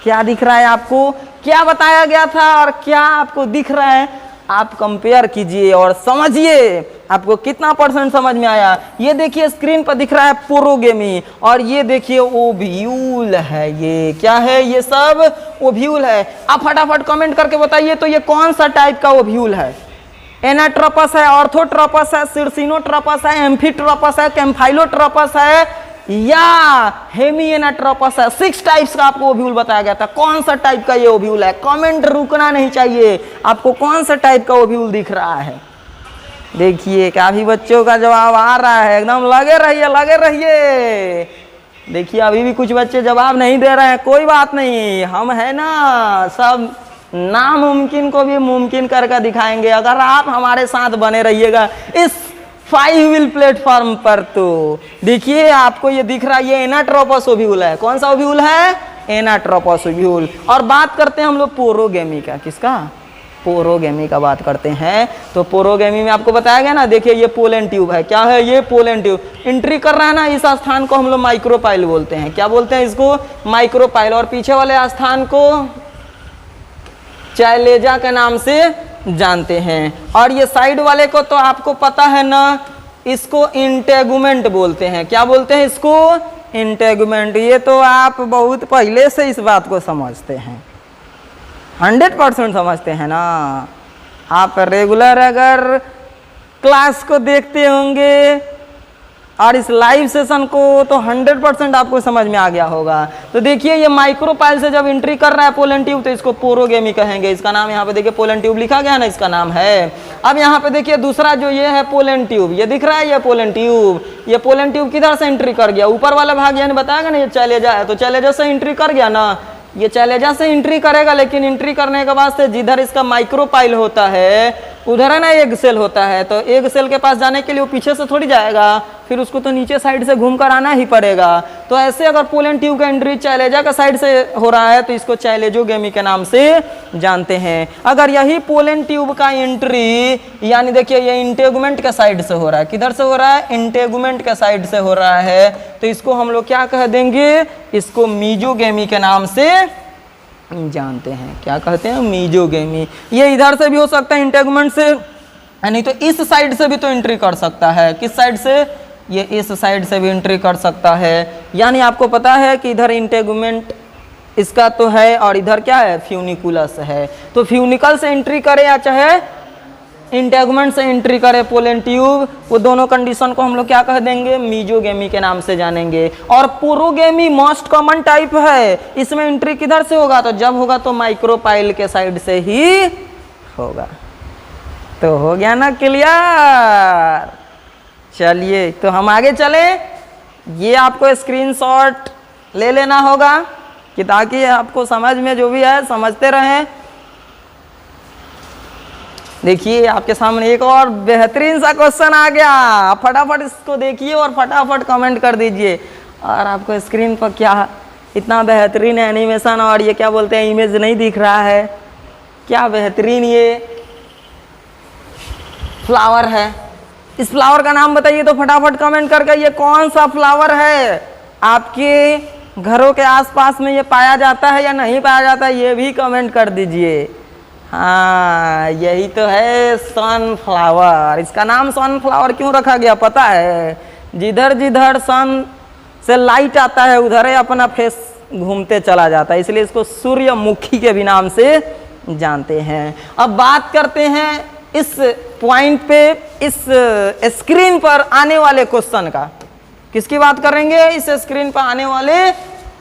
क्या दिख रहा है आपको? क्या बताया गया था और क्या आपको दिख रहा है? आप कंपेयर कीजिए और समझिए आपको कितना % समझ में आया। ये देखिए स्क्रीन पर दिख रहा है पोरोगेमी, और ये देखिए ओव्यूल है। ये क्या है? ये सब ओव्यूल है। आप फटाफट कमेंट करके बताइए तो ये कौन सा टाइप का ओव्यूल है? एनाट्रोपस है, ऑर्थोट्रोपस है, सिरसिनोट्रोपस है, एम्फीट्रोपस है, कैम्फाइलोट्रोपस है या हेमिएनाट्रोपस है? 6 टाइप्स का आपको ओव्यूल बताया गया था। कौन सा टाइप का ये ओव्यूल है? कमेंट रुकना नहीं चाहिए। आपको कौन सा टाइप का ओव्यूल दिख रहा है? देखिए काफी बच्चों का जवाब आ रहा है, एकदम लगे रहिए लगे रहिए। देखिए अभी भी कुछ बच्चे जवाब नहीं दे रहे हैं, कोई बात नहीं, हम है ना, सब नामुमकिन को भी मुमकिन करके दिखाएंगे अगर आप हमारे साथ बने रहिएगा इस 5 व्हील प्लेटफॉर्म पर। तो देखिए आपको ये दिख रहा है, ये एनाट्रोपस ओव्यूल है। कौन सा ओव्यूल है? Anatropous ovule. और बात करते हैं हम लोग पोरोगेमी का। किसका? पोरोगेमी का बात करते हैं। तो पोरोगेमी में आपको बताया गया ना, देखिए ये पोलन ट्यूब है। क्या है? ये पोलन ट्यूब एंट्री कर रहा है ना, इस स्थान को हम लोग माइक्रोपाइल बोलते हैं। क्या बोलते हैं इसको? माइक्रोपाइल। और पीछे वाले स्थान को चैलेजा के नाम से जानते हैं। और ये साइड वाले को तो आपको पता है ना, इसको इंटेगुमेंट बोलते हैं। क्या बोलते हैं इसको? इंटेगुमेंट। ये तो आप बहुत पहले से इस बात को समझते हैं, 100% समझते हैं ना। आप रेगुलर अगर क्लास को देखते होंगे और इस लाइव सेशन को तो 100% आपको समझ में आ गया होगा। तो देखिए ये माइक्रोपाइल से जब एंट्री कर रहा है पोलन ट्यूब तो इसको पोरोगेमी कहेंगे। इसका नाम यहाँ पे देखिए पोलन ट्यूब लिखा गया ना, इसका नाम है। अब यहाँ पे देखिए दूसरा जो ये है पोलन ट्यूब, ये दिख रहा है ये पोलन ट्यूब। ये पोलन ट्यूब किधर से एंट्री कर गया? ऊपर वाला भाग यानी बताया ना ये चैलेजा है, तो चैलेजा से एंट्री कर गया ना। ये चैलेजा से एंट्री करेगा, लेकिन एंट्री करने के बाद से जिधर इसका माइक्रोपाइल होता है उधर है ना एग सेल होता है, तो एग सेल के पास जाने के लिए वो पीछे से थोड़ी जाएगा, फिर उसको तो नीचे साइड से घूमकर आना ही पड़ेगा। तो ऐसे अगर पोलन ट्यूब का एंट्री चैलेजा का साइड से हो रहा है तो इसको चैलेंजोगेमी के नाम से जानते हैं। अगर यही पोलन ट्यूब का एंट्री यानी देखिए ये इंटेगुमेंट के साइड से हो रहा है, किधर से हो रहा है? इंटेगुमेंट के साइड से हो रहा है, तो इसको हम लोग क्या कह देंगे? इसको मीजोगेमी के नाम से जानते हैं। क्या कहते हैं? मीजोगेमी। ये इधर से भी हो सकता है इंटेगुमेंट से, नहीं तो इस साइड से भी तो एंट्री कर सकता है। किस साइड से? ये इस साइड से भी एंट्री कर सकता है। यानी आपको पता है कि इधर इंटेगुमेंट इसका तो है और इधर क्या है, फ्यूनिकुलस है। तो फ्यूनिकल से एंट्री करे या चाहे इंटेगुमेंट से एंट्री करे पोलन ट्यूब, वो दोनों कंडीशन को हम लोग क्या कह देंगे, मीजोगेमी के नाम से जानेंगे। और पोरोगेमी मोस्ट कॉमन टाइप है, इसमें एंट्री किधर से होगा, तो जब होगा तो माइक्रोपाइल के साइड से ही होगा। तो हो गया ना क्लियर। चलिए तो हम आगे चले। ये आपको स्क्रीनशॉट ले लेना होगा कि ताकि आपको समझ में जो भी है समझते रहें। देखिए आपके सामने एक और बेहतरीन सा क्वेश्चन आ गया, फटाफट इसको देखिए और फटाफट कमेंट कर दीजिए। और आपको स्क्रीन पर क्या इतना बेहतरीन एनिमेशन और ये क्या बोलते हैं इमेज नहीं दिख रहा है, क्या बेहतरीन ये फ्लावर है। इस फ्लावर का नाम बताइए तो फटाफट कमेंट करके, ये कौन सा फ्लावर है, आपके घरों के आसपास में ये पाया जाता है या नहीं पाया जाता है, ये भी कमेंट कर दीजिए। हाँ यही तो है सनफ्लावर। इसका नाम सनफ्लावर क्यों रखा गया पता है, जिधर जिधर सन से लाइट आता है उधर ही अपना फेस घूमते चला जाता है, इसलिए इसको सूर्यमुखी के भी नाम से जानते हैं। अब बात करते हैं इस पॉइंट पे, इस स्क्रीन पर आने वाले क्वेश्चन का। किसकी बात करेंगे, इस स्क्रीन पर आने वाले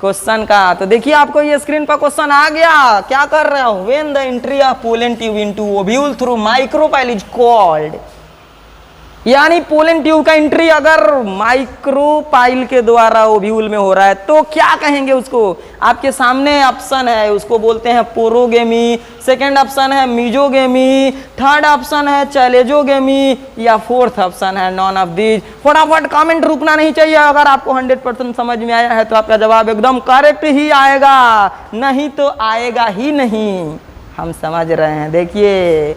क्वेश्चन का। तो देखिए आपको ये स्क्रीन पर क्वेश्चन आ गया, क्या कर रहे हो, when the entry of pollen tube into ovule through micropyle is called, यानी पोलन ट्यूब का एंट्री अगर माइक्रोपाइल के द्वारा ओव्यूल में हो रहा है तो क्या कहेंगे उसको। आपके सामने ऑप्शन है, उसको बोलते हैं पोरोगेमी, सेकंड ऑप्शन है मीजोगेमी, थर्ड ऑप्शन है चैलेजोगेमी, या फोर्थ ऑप्शन है नॉन ऑफ दीज। फटाफट कमेंट रुकना नहीं चाहिए। अगर आपको 100% समझ में आया है तो आपका जवाब एकदम करेक्ट ही आएगा, नहीं तो आएगा ही नहीं। हम समझ रहे हैं। देखिए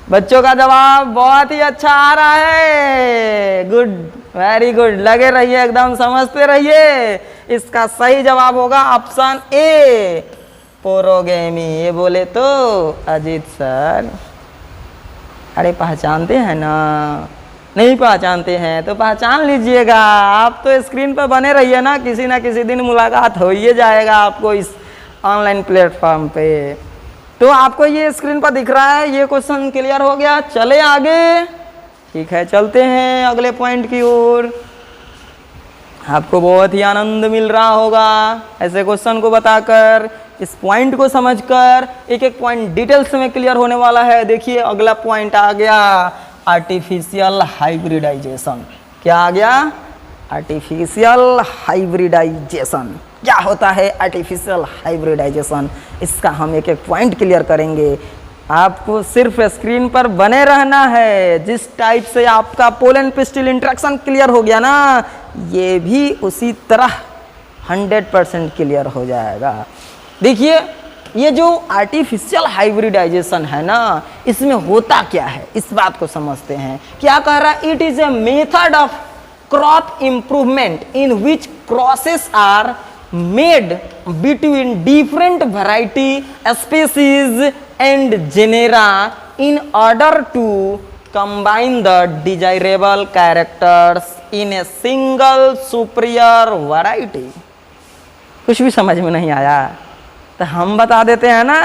बच्चों का जवाब बहुत ही अच्छा आ रहा है, गुड, वेरी गुड, लगे रहिए एकदम समझते रहिए। इसका सही जवाब होगा ऑप्शन ए पोरोगेमी। ये बोले तो अजीत सर, अरे पहचानते हैं ना, नहीं पहचानते हैं तो पहचान लीजिएगा। आप तो स्क्रीन पर बने रहिए ना, किसी ना किसी दिन मुलाकात हो ही जाएगा आपको इस ऑनलाइन प्लेटफॉर्म पे। तो आपको ये स्क्रीन पर दिख रहा है, ये क्वेश्चन क्लियर हो गया। चले आगे, ठीक है चलते हैं अगले पॉइंट की ओर। आपको बहुत ही आनंद मिल रहा होगा ऐसे क्वेश्चन को बताकर, इस पॉइंट को समझकर। एक एक पॉइंट डिटेल्स में क्लियर होने वाला है। देखिए अगला पॉइंट आ गया, आर्टिफिशियल हाइब्रिडाइजेशन। क्या आ गया, आर्टिफिशियल हाइब्रिडाइजेशन। क्या होता है आर्टिफिशियल हाइब्रिडाइजेशन, इसका हम एक एक पॉइंट क्लियर करेंगे। आपको सिर्फ स्क्रीन पर बने रहना है। जिस टाइप से आपका पोलन पिस्टिल इंटरेक्शन क्लियर हो गया ना, ये भी उसी तरह 100% क्लियर हो जाएगा। देखिए ये जो आर्टिफिशियल हाइब्रिडाइजेशन है ना, इसमें होता क्या है इस बात को समझते हैं। क्या कह रहा है, it is a method of crop improvement in which crosses are made between different variety species and genera in order to combine the desirable characters in a single superior variety। कुछ भी समझ में नहीं आया तो हम बता देते हैं ना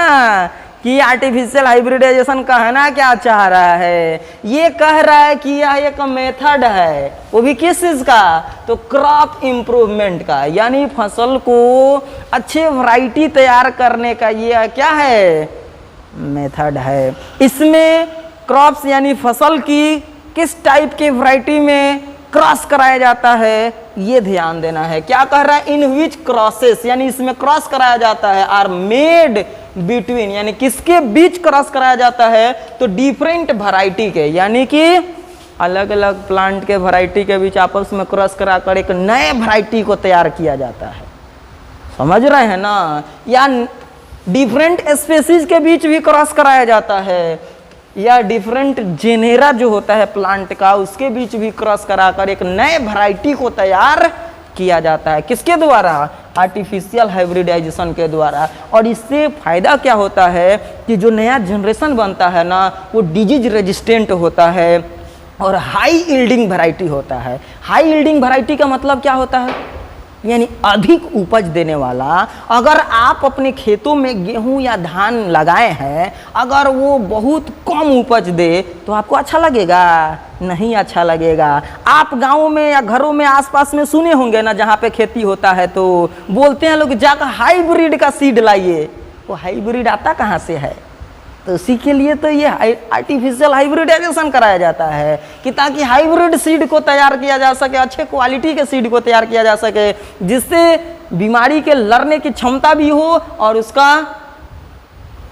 कि आर्टिफिशियल हाइब्रिडाइजेशन कहना क्या चाह रहा है। ये कह रहा है कि यह एक मेथड है, वो भी किस चीज का, तो क्रॉप इम्प्रूवमेंट का, यानी फसल को अच्छे वैरायटी तैयार करने का ये क्या है, मेथड है। इसमें क्रॉप्स यानी फसल की किस टाइप के वैरायटी में क्रॉस कराया जाता है, ये ध्यान देना है। क्या कह रहा है, इन विच क्रॉसेस, यानी इसमें क्रॉस कराया जाता है, आर मेड बिटवीन, यानी किसके बीच क्रॉस कराया जाता है, तो डिफरेंट वैरायटी के, यानी कि अलग अलग प्लांट के वैरायटी के बीच आपस में क्रॉस कराकर एक नए वैरायटी को तैयार किया जाता है। समझ रहे हैं ना, या डिफरेंट स्पेसीज के बीच भी क्रॉस कराया जाता है, या डिफरेंट जेनेरा जो होता है प्लांट का उसके बीच भी क्रॉस कराकर एक नए वैरायटी को तैयार किया जाता है। किसके द्वारा, आर्टिफिशियल हाइब्रिडाइजेशन के द्वारा। और इससे फायदा क्या होता है कि जो नया जनरेशन बनता है ना, वो डिजीज रेजिस्टेंट होता है, और हाई यील्डिंग वैरायटी होता है। हाई यील्डिंग वैरायटी का मतलब क्या होता है, यानी अधिक उपज देने वाला। अगर आप अपने खेतों में गेहूं या धान लगाए हैं, अगर वो बहुत कम उपज दे तो आपको अच्छा लगेगा? नहीं अच्छा लगेगा। आप गाँव में या घरों में आसपास में सुने होंगे ना, जहाँ पे खेती होता है तो बोलते हैं लोग जाकर हाइब्रिड का सीड लाइए। वो हाइब्रिड आता कहाँ से है? तो उसी के लिए तो ये आर्टिफिशियल हाइब्रिडाइजेशन कराया जाता है कि ताकि हाइब्रिड सीड को तैयार किया जा सके, अच्छे क्वालिटी के सीड को तैयार किया जा सके, जिससे बीमारी के लड़ने की क्षमता भी हो और उसका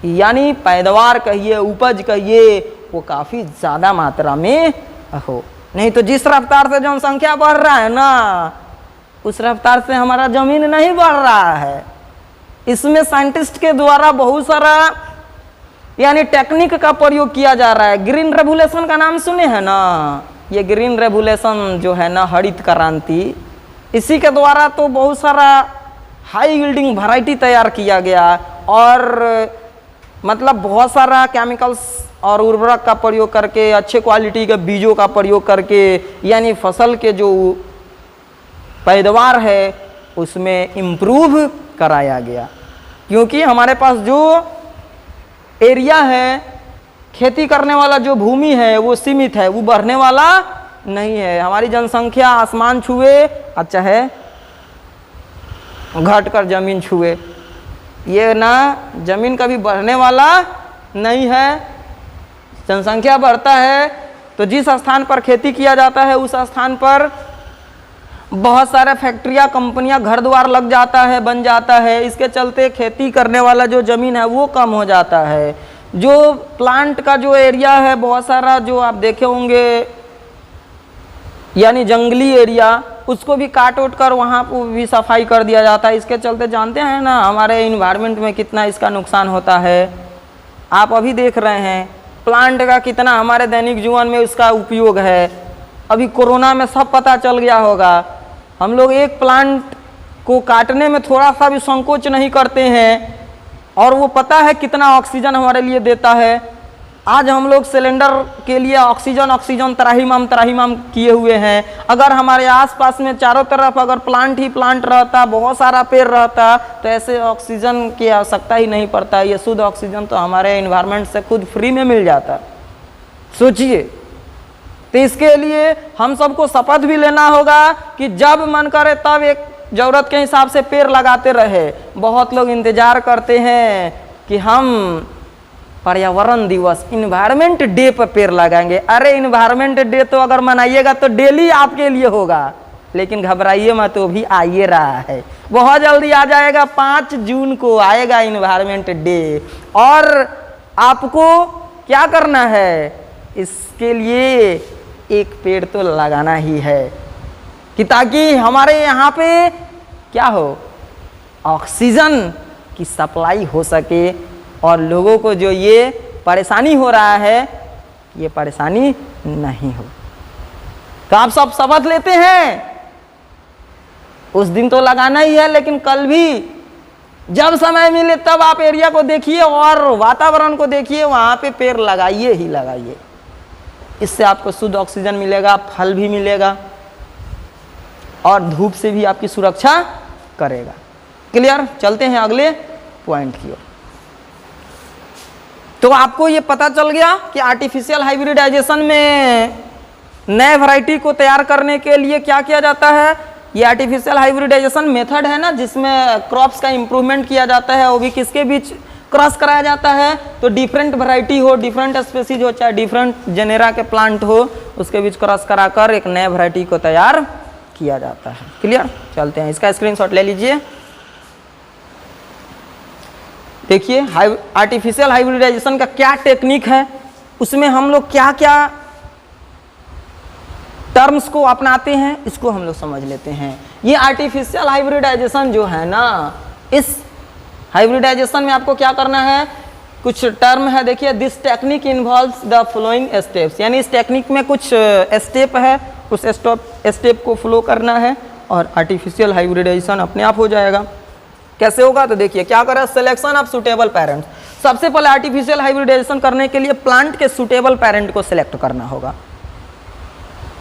यानी पैदावार कहिए, उपज कहिए, वो काफ़ी ज़्यादा मात्रा में हो। नहीं तो जिस रफ्तार से जनसंख्या बढ़ रहा है ना, उस रफ्तार से हमारा ज़मीन नहीं बढ़ रहा है। इसमें साइंटिस्ट के द्वारा बहुत सारा यानी टेक्निक का प्रयोग किया जा रहा है। ग्रीन रेवोल्यूशन का नाम सुने हैं ना? ये ग्रीन रेवोल्यूशन जो है ना, हरित क्रांति, इसी के द्वारा तो बहुत सारा हाई यील्डिंग वैरायटी तैयार किया गया और मतलब बहुत सारा केमिकल्स और उर्वरक का प्रयोग करके, अच्छे क्वालिटी के बीजों का प्रयोग करके, यानी फसल के जो पैदावार है उसमें इम्प्रूव कराया गया। क्योंकि हमारे पास जो एरिया है, खेती करने वाला जो भूमि है वो सीमित है, वो बढ़ने वाला नहीं है। हमारी जनसंख्या आसमान छुए और चाहे घट कर जमीन छुए, ये ना जमीन कभी बढ़ने वाला नहीं है। जनसंख्या बढ़ता है तो जिस स्थान पर खेती किया जाता है उस स्थान पर बहुत सारे फैक्ट्रियाँ, कंपनियां, घर द्वार लग जाता है, बन जाता है। इसके चलते खेती करने वाला जो ज़मीन है वो कम हो जाता है। जो प्लांट का जो एरिया है बहुत सारा, जो आप देखे होंगे यानी जंगली एरिया, उसको भी काट उट कर वहाँ को भी सफाई कर दिया जाता है। इसके चलते जानते हैं ना हमारे इन्वायरमेंट में कितना इसका नुकसान होता है। आप अभी देख रहे हैं प्लांट का कितना हमारे दैनिक जीवन में उसका उपयोग है। अभी कोरोना में सब पता चल गया होगा। हम लोग एक प्लांट को काटने में थोड़ा सा भी संकोच नहीं करते हैं और वो पता है कितना ऑक्सीजन हमारे लिए देता है। आज हम लोग सिलेंडर के लिए ऑक्सीजन त्राहिमाम किए हुए हैं। अगर हमारे आसपास में चारों तरफ अगर प्लांट ही प्लांट रहता, बहुत सारा पेड़ रहता, तो ऐसे ऑक्सीजन की आवश्यकता ही नहीं पड़ता। ये शुद्ध ऑक्सीजन तो हमारे एनवायरनमेंट से खुद फ्री में मिल जाता। सोचिए, तो इसके लिए हम सबको शपथ भी लेना होगा कि जब मन करे तब एक ज़रूरत के हिसाब से पेड़ लगाते रहे। बहुत लोग इंतज़ार करते हैं कि हम पर्यावरण दिवस, इन्वायरमेंट डे पर पेड़ लगाएंगे। अरे इन्वायरमेंट डे तो अगर मनाइएगा तो डेली आपके लिए होगा, लेकिन घबराइए मत, तो भी आ ही रहा है, बहुत जल्दी आ जाएगा। 5 जून को आएगा इन्वायरमेंट डे और आपको क्या करना है, इसके लिए एक पेड़ तो लगाना ही है कि ताकि हमारे यहाँ पे क्या हो, ऑक्सीजन की सप्लाई हो सके और लोगों को जो ये परेशानी हो रहा है ये परेशानी नहीं हो। तो आप सब शपथ लेते हैं, उस दिन तो लगाना ही है, लेकिन कल भी जब समय मिले तब आप एरिया को देखिए और वातावरण को देखिए, वहाँ पे पेड़ लगाइए ही लगाइए। इससे आपको शुद्ध ऑक्सीजन मिलेगा, फल भी मिलेगा और धूप से भी आपकी सुरक्षा करेगा। क्लियर? चलते हैं अगले पॉइंट की ओर। तो आपको ये पता चल गया कि आर्टिफिशियल हाइब्रिडाइजेशन में नए वैरायटी को तैयार करने के लिए क्या किया जाता है। ये आर्टिफिशियल हाइब्रिडाइजेशन मेथड है ना, जिसमें क्रॉप्स का इम्प्रूवमेंट किया जाता है, वो भी किसके बीच क्रॉस कराया जाता है। तो डिफरेंट वैरायटी हो, डिफरेंट स्पेसीज हो, चाहे डिफरेंट जेनेरा के प्लांट हो, उसके बीच क्रॉस कराकर एक नए वैरायटी को तैयार किया जाता है। क्लियर? चलते हैं, इसका स्क्रीनशॉट ले लीजिए। देखिए आर्टिफिशियल हाइब्रिडाइजेशन का क्या टेक्निक है, उसमें हम लोग क्या क्या टर्म्स को अपनाते हैं, इसको हम लोग समझ लेते हैं। ये आर्टिफिशियल हाइब्रिडाइजेशन जो है ना, इस हाइब्रिडाइजेशन में आपको क्या करना है, कुछ टर्म है। देखिए, this technique involves the following steps, यानी इस टेक्निक में कुछ स्टेप है, उस स्टेप को फॉलो करना है और आर्टिफिशियल हाइब्रिडाइजेशन अपने आप हो जाएगा। कैसे होगा? तो देखिए क्या करें, सिलेक्शन ऑफ सुटेबल पेरेंट्स। सबसे पहले आर्टिफिशियल हाइब्रिडाइजेशन करने के लिए प्लांट के सुटेबल पेरेंट को सिलेक्ट करना होगा।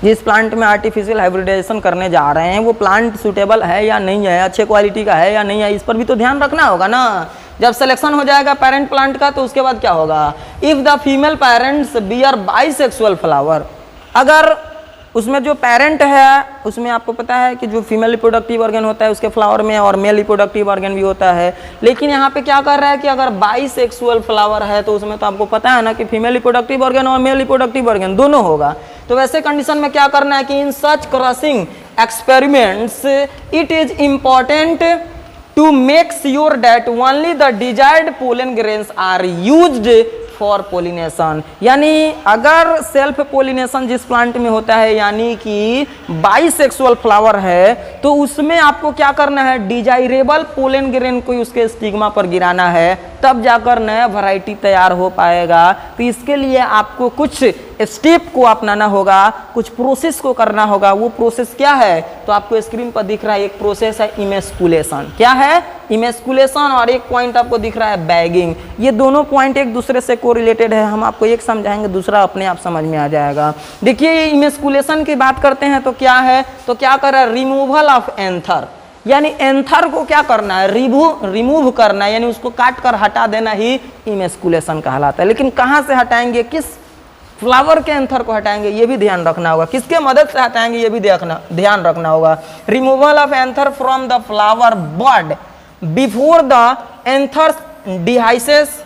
जिस प्लांट में आर्टिफिशियल हाइब्रिडाइजेशन करने जा रहे हैं वो प्लांट सूटेबल है या नहीं है, अच्छे क्वालिटी का है या नहीं है, इस पर भी तो ध्यान रखना होगा ना। जब सिलेक्शन हो जाएगा पेरेंट प्लांट का तो उसके बाद क्या होगा, if the female parents bear bisexual flower, अगर उसमें जो पेरेंट है उसमें आपको पता है कि जो फीमेल रिप्रोडक्टिव ऑर्गन होता है उसके फ्लावर में और मेल रिप्रोडक्टिव ऑर्गन भी होता है, लेकिन यहाँ पे क्या कर रहा है कि अगर बाइसेक्सुअल फ्लावर है तो उसमें तो आपको पता है ना कि फीमेल रिप्रोडक्टिव ऑर्गन और मेल रिप्रोडक्टिव ऑर्गन दोनों होगा। तो वैसे कंडीशन में क्या करना है कि in such crossing experiments it is important to make sure that only the desired pollen grains are used for pollination, यानी अगर सेल्फ पोलिनेशन जिस प्लांट में होता है यानी कि बाइसेक्सुअल फ्लावर है तो उसमें आपको क्या करना है, डिजायरेबल पोलन ग्रेन को उसके स्टिग्मा पर गिराना है, तब जाकर नया वैरायटी तैयार हो पाएगा। तो इसके लिए आपको कुछ स्टेप को अपनाना होगा, कुछ प्रोसेस को करना होगा। वो प्रोसेस क्या है, तो आपको स्क्रीन पर दिख रहा है एक प्रोसेस है इमेस्कुलेशन। क्या है, इमेस्कुलेशन, और एक पॉइंट आपको दिख रहा है बैगिंग। ये दोनों पॉइंट एक दूसरे से कोरिलेटेड है, हम आपको एक समझाएंगे दूसरा अपने आप समझ में आ जाएगा। देखिए ये इमेस्कुलेशन की बात करते हैं तो क्या है, तो क्या कर रहा है, रिमूवल ऑफ एंथर, यानी एंथर को क्या करना है, रिमूव करना है, यानी उसको काट कर हटा देना ही इमेस्कुलेशन कहलाता है। लेकिन कहाँ से हटाएंगे, किस फ्लावर के एंथर को हटाएंगे ये भी ध्यान रखना होगा, किसके मदद से हटाएंगे ये भी ध्यान रखना होगा। Removal of anther from the flower bud before the anther dehisces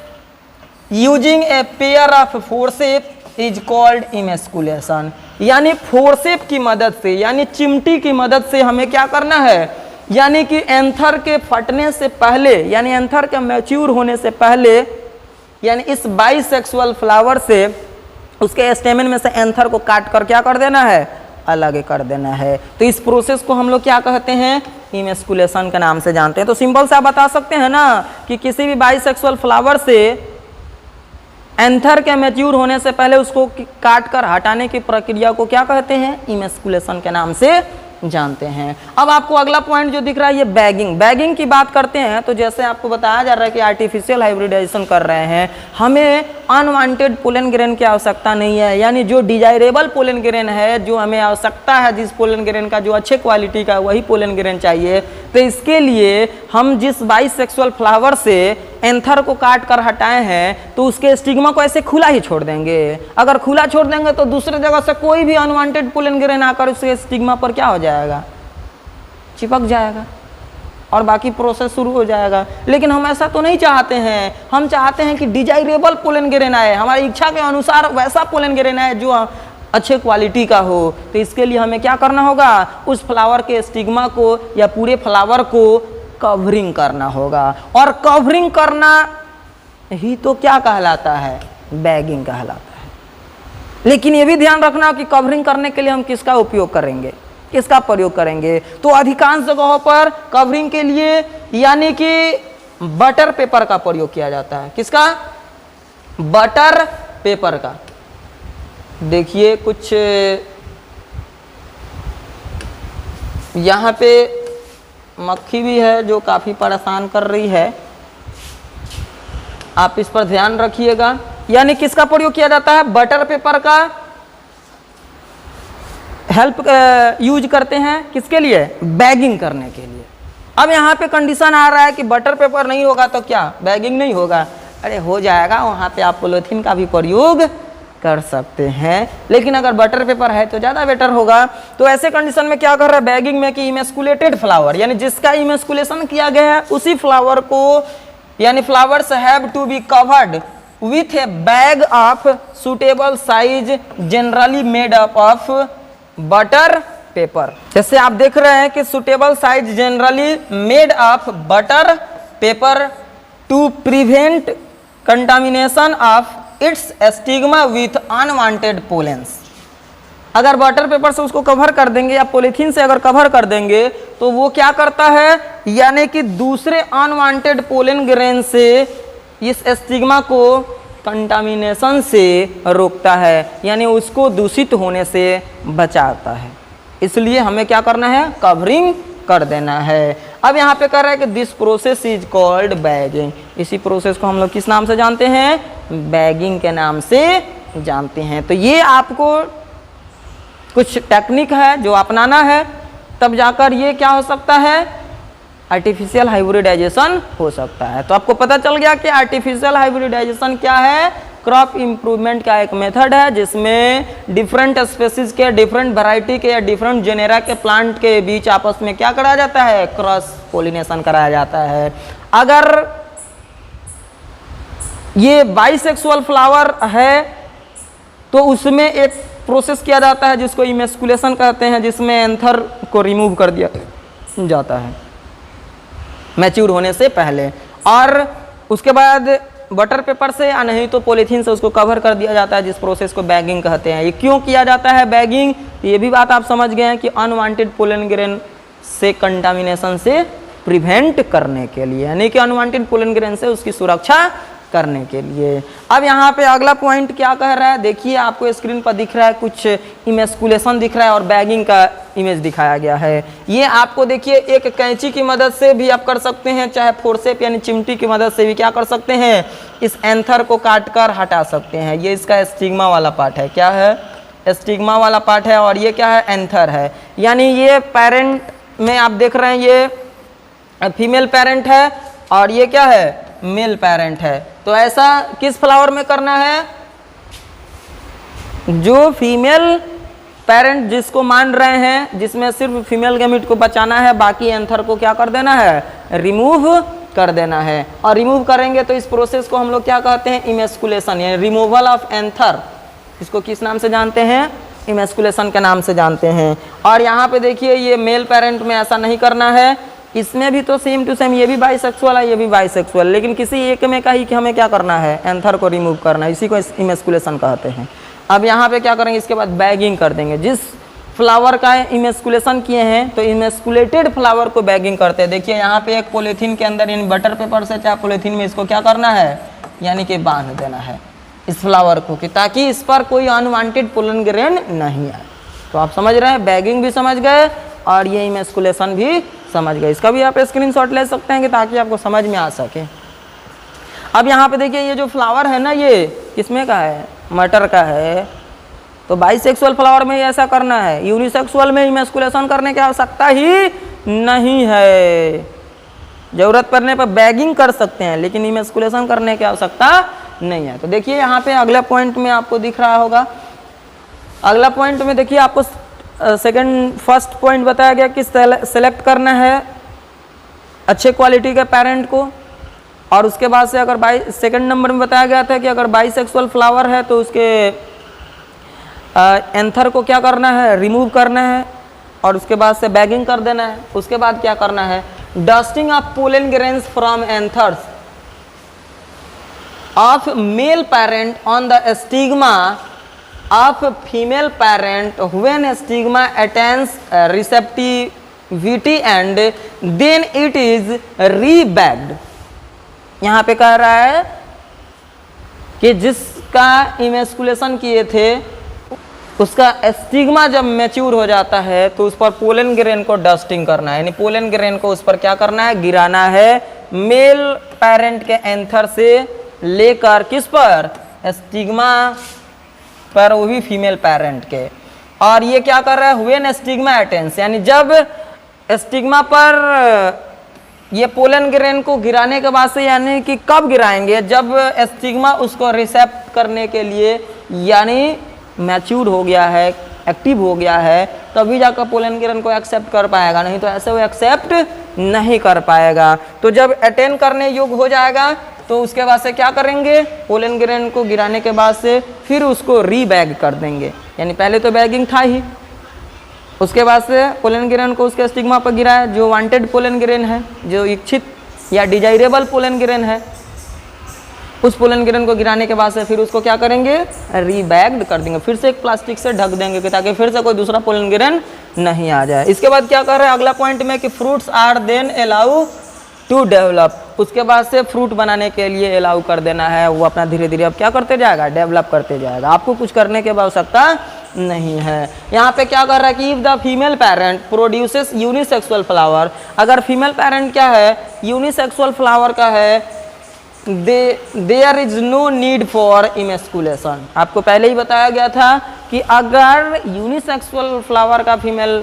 using a pair of forcep is called emasculation, यानी फोर्सेप की मदद से यानी चिमटी की मदद से हमें क्या करना है, यानी कि एंथर के फटने से पहले, यानी एंथर के मैच्योर होने से पहले, यानी इस बाइसेक्सुअल फ्लावर से उसके स्टेमन में से एंथर को काट कर क्या कर देना है, अलग कर देना है। तो इस प्रोसेस को हम लोग क्या कहते हैं, इमेस्कुलेशन के नाम से जानते हैं। तो सिंपल से आप बता सकते हैं ना कि किसी भी बाइसेक्सुअल फ्लावर से एंथर के मैच्योर होने से पहले उसको काट कर हटाने की प्रक्रिया को क्या कहते हैं, इमेस्कुलेशन के नाम से जानते हैं। अब आपको अगला पॉइंट जो दिख रहा है ये बैगिंग की बात करते हैं। तो जैसे आपको बताया जा रहा है कि आर्टिफिशियल हाइब्रिडाइजेशन कर रहे हैं, हमें अनवांटेड पोलन ग्रेन की आवश्यकता नहीं है, यानी जो डिजायरेबल पोलन ग्रेन है, जो हमें आवश्यकता है जिस पोलन ग्रेन का जो अच्छे क्वालिटी का वही पोलन ग्रेन चाहिए। तो इसके लिए हम जिस बाइसेक्सुअल फ्लावर से एंथर को काट कर हटाए हैं तो उसके स्टिग्मा को ऐसे खुला ही छोड़ देंगे। अगर खुला छोड़ देंगे तो दूसरे जगह से कोई भी अनवांटेड पोलन ग्रेन आकर उसके स्टिग्मा पर क्या हो जाएगा, चिपक जाएगा और बाकी प्रोसेस शुरू हो जाएगा। लेकिन हम ऐसा तो नहीं चाहते हैं, हम चाहते हैं कि डिजायरेबल पोलन ग्रेन आए, हमारी इच्छा के अनुसार वैसा पोलन ग्रेन आए जो अच्छे क्वालिटी का हो। तो इसके लिए हमें क्या करना होगा, उस फ्लावर के स्टिग्मा को या पूरे फ्लावर को कवरिंग करना होगा, और कवरिंग करना ही तो क्या कहलाता है, बैगिंग कहलाता है। लेकिन ये भी ध्यान रखना कि कवरिंग करने के लिए हम किसका उपयोग करेंगे, किसका प्रयोग करेंगे। तो अधिकांश जगहों पर कवरिंग के लिए यानी कि बटर पेपर का प्रयोग किया जाता है। किसका, बटर पेपर का। देखिए कुछ यहाँ पे मक्खी भी है जो काफ़ी परेशान कर रही है, आप इस पर ध्यान रखिएगा। यानी किसका प्रयोग किया जाता है, बटर पेपर का हेल्प यूज करते हैं, किसके लिए, बैगिंग करने के लिए। अब यहाँ पे कंडीशन आ रहा है कि बटर पेपर नहीं होगा तो क्या बैगिंग नहीं होगा, अरे हो जाएगा, वहाँ पे आप पॉलीथीन का भी प्रयोग कर सकते हैं, लेकिन अगर बटर पेपर है तो ज़्यादा बेटर होगा। तो ऐसे कंडीशन में क्या कर रहा है बैगिंग में कि इमेस्कुलेटेड फ्लावर, यानी जिसका इमेस्कुलेशन किया गया है उसी फ्लावर को, यानी flowers have to be covered with a bag of suitable size generally made up of butter paper. जैसे आप देख रहे हैं कि suitable size generally made of butter paper to prevent contamination of its stigma with unwanted pollens. अगर बटर पेपर से उसको कवर कर देंगे या पॉलीथीन से अगर कवर कर देंगे तो वो क्या करता है, यानी कि दूसरे अनवांटेड पोलन ग्रेन से इस स्टिग्मा को कंटामिनेशन से रोकता है, यानी उसको दूषित होने से बचाता है। इसलिए हमें क्या करना है, कवरिंग कर देना है। अब यहाँ पे कह रहा है कि this process is called bagging. इसी प्रोसेस को हम लोग किस नाम से जानते हैं, बैगिंग के नाम से जानते हैं। तो ये आपको कुछ टेक्निक है जो अपनाना है, तब जाकर ये क्या हो सकता है, आर्टिफिशियल हाइब्रिडाइजेशन हो सकता है। तो आपको पता चल गया कि आर्टिफिशियल हाइब्रिडाइजेशन क्या है, क्रॉप इम्प्रूवमेंट का एक मेथड है जिसमें डिफरेंट स्पेसीज के, डिफरेंट वैरायटी के या डिफरेंट जेनेरा के प्लांट के बीच आपस में क्या कराया जाता है, क्रॉस पोलिनेशन कराया जाता है। अगर ये बाइसेक्सुअल फ्लावर है तो उसमें एक प्रोसेस किया जाता है जिसको इमेस्कुलेशन कहते हैं, जिसमें एंथर को रिमूव कर दिया जाता है मैच्योर होने से पहले, और उसके बाद बटर पेपर से या नहीं तो पॉलीथीन से उसको कवर कर दिया जाता है, जिस प्रोसेस को बैगिंग कहते हैं। ये क्यों किया जाता है बैगिंग, ये भी बात आप समझ गए हैं कि अनवांटेड पोलन ग्रेन से कंटामिनेशन से प्रिवेंट करने के लिए, यानी कि अनवांटेड पोलन ग्रेन से उसकी सुरक्षा करने के लिए। अब यहाँ पे अगला पॉइंट क्या कह रहा है, देखिए आपको स्क्रीन पर दिख रहा है, कुछ इमेस्कुलेशन दिख रहा है और बैगिंग का इमेज दिखाया गया है। ये आपको देखिए एक कैंची की मदद से भी आप कर सकते हैं, चाहे फोर्सेप यानी चिमटी की मदद से भी क्या कर सकते हैं, इस एंथर को काट कर हटा सकते हैं। ये इसका स्टिग्मा वाला पार्ट है, क्या है, स्टिग्मा वाला पार्ट है, और ये क्या है, एंथर है। यानी ये पेरेंट में आप देख रहे हैं ये फीमेल पेरेंट है और ये क्या है, मेल पेरेंट है। तो ऐसा किस फ्लावर में करना है, जो फीमेल पेरेंट जिसको मान रहे हैं, जिसमें सिर्फ फीमेल गैमेट को बचाना है, बाकी एंथर को क्या कर देना है, रिमूव कर देना है। और रिमूव करेंगे तो इस प्रोसेस को हम लोग क्या कहते हैं, इमेस्कुलेशन, यानी रिमूवल ऑफ एंथर। इसको किस नाम से जानते हैं, इमेस्कुलेशन के नाम से जानते हैं। और यहाँ पे देखिए ये मेल पेरेंट में ऐसा नहीं करना है, इसमें भी तो सेम टू सेम, ये भी बाइसेक्सुअल है, ये भी बाइसेक्सुअल, लेकिन किसी एक में का ही कि हमें क्या करना है, एंथर को रिमूव करना है, इसी को इमेस्कुलेशन कहते हैं। अब यहाँ पे क्या करेंगे, इसके बाद बैगिंग कर देंगे। जिस फ्लावर का इमेस्कुलेशन किए हैं तो इमेस्कुलेटेड फ्लावर को बैगिंग करते हैं। देखिए यहाँ पे एक पॉलीथीन के अंदर, इन बटर पेपर से चाहे पॉलीथीन में, इसको क्या करना है, यानी कि बांध देना है इस फ्लावर को, कि ताकि इस पर कोई अनवांटेड पोलन ग्रेन नहीं आए। तो आप समझ रहे हैं, बैगिंग भी समझ गए और ये इमेस्कुलेशन भी समझ गए। इसका भी आप स्क्रीनशॉट ले सकते हैं कि ताकि आपको समझ में आ सके। अब यहाँ पे देखिए ये जो फ्लावर है ना, ये किसमें का है, मटर का है। तो बाइसेक्सुअल फ्लावर में ऐसा करना है, यूनिसेक्सुअल में इमेस्कुलेशन करने की आवश्यकता ही नहीं है। जरूरत पड़ने पर बैगिंग कर सकते हैं लेकिन इमेस्कुलेशन करने की आवश्यकता नहीं है। तो देखिए यहाँ पे अगला पॉइंट में आपको दिख रहा होगा, अगला पॉइंट में देखिए आपको फर्स्ट पॉइंट बताया गया कि सेलेक्ट करना है अच्छे क्वालिटी के पेरेंट को, और उसके बाद से अगर सेकंड नंबर में बताया गया था कि अगर बाइसेक्सुअल फ्लावर है तो उसके एंथर को क्या करना है, रिमूव करना है, और उसके बाद से बैगिंग कर देना है। उसके बाद क्या करना है, dusting of pollen grains from anthers of male parent on the stigma of female parent when stigma attains receptivity and then it is rebagged। यहाँ पे कह रहा है कि जिसका इमेस्कुलेशन किए थे उसका स्टिग्मा जब मैच्योर हो जाता है तो उस पर पोलन ग्रेन को डस्टिंग करना है, यानी पोलन ग्रेन को उस पर क्या करना है, गिराना है, मेल पेरेंट के एंथर से लेकर किस पर, स्टिग्मा पर, वो भी फीमेल पेरेंट के। और ये क्या कर रहा है, व्हेन स्टिग्मा अटेंस, यानी जब स्टिग्मा पर ये पोलन ग्रेन को गिराने के बाद से, यानी कि कब गिराएंगे, जब स्टिग्मा उसको रिसेप्ट करने के लिए यानी मैच्योर हो गया है, एक्टिव हो गया है, तभी जाकर पोलन ग्रेन को एक्सेप्ट कर पाएगा, नहीं तो ऐसे वो एक्सेप्ट नहीं कर पाएगा। तो जब अटेन करने योग्य हो जाएगा तो उसके बाद से क्या करेंगे, पोलन ग्रेन को गिराने के बाद से फिर उसको रीबैग कर देंगे, यानी पहले तो बैगिंग था ही, उसके बाद से पोलन ग्रेन को उसके स्टिग्मा पर गिराया, जो वांटेड पोलन ग्रेन है, जो इच्छित या डिजायरेबल पोलन ग्रेन है, उस पोलन ग्रेन को गिराने के बाद से फिर उसको क्या करेंगे, रीबैग्ड कर देंगे, फिर से एक प्लास्टिक से ढक देंगे कि ताकि फिर से कोई दूसरा पोलन ग्रेन नहीं आ जाए। इसके बाद क्या कर रहे हैं अगला पॉइंट में कि fruits are then allow to develop, उसके बाद से फ्रूट बनाने के लिए अलाउ कर देना है, वो अपना धीरे धीरे अब क्या करते जाएगा, डेवलप करते जाएगा, आपको कुछ करने की आवश्यकता नहीं है। यहाँ पे क्या कर रहा है कि if the female parent produces unisexual flower, अगर फीमेल पेरेंट क्या है, यूनिसेक्सुअल फ्लावर का है, there is no need for emasculation. आपको पहले ही बताया गया था कि अगर यूनिसेक्सुअल फ्लावर का फीमेल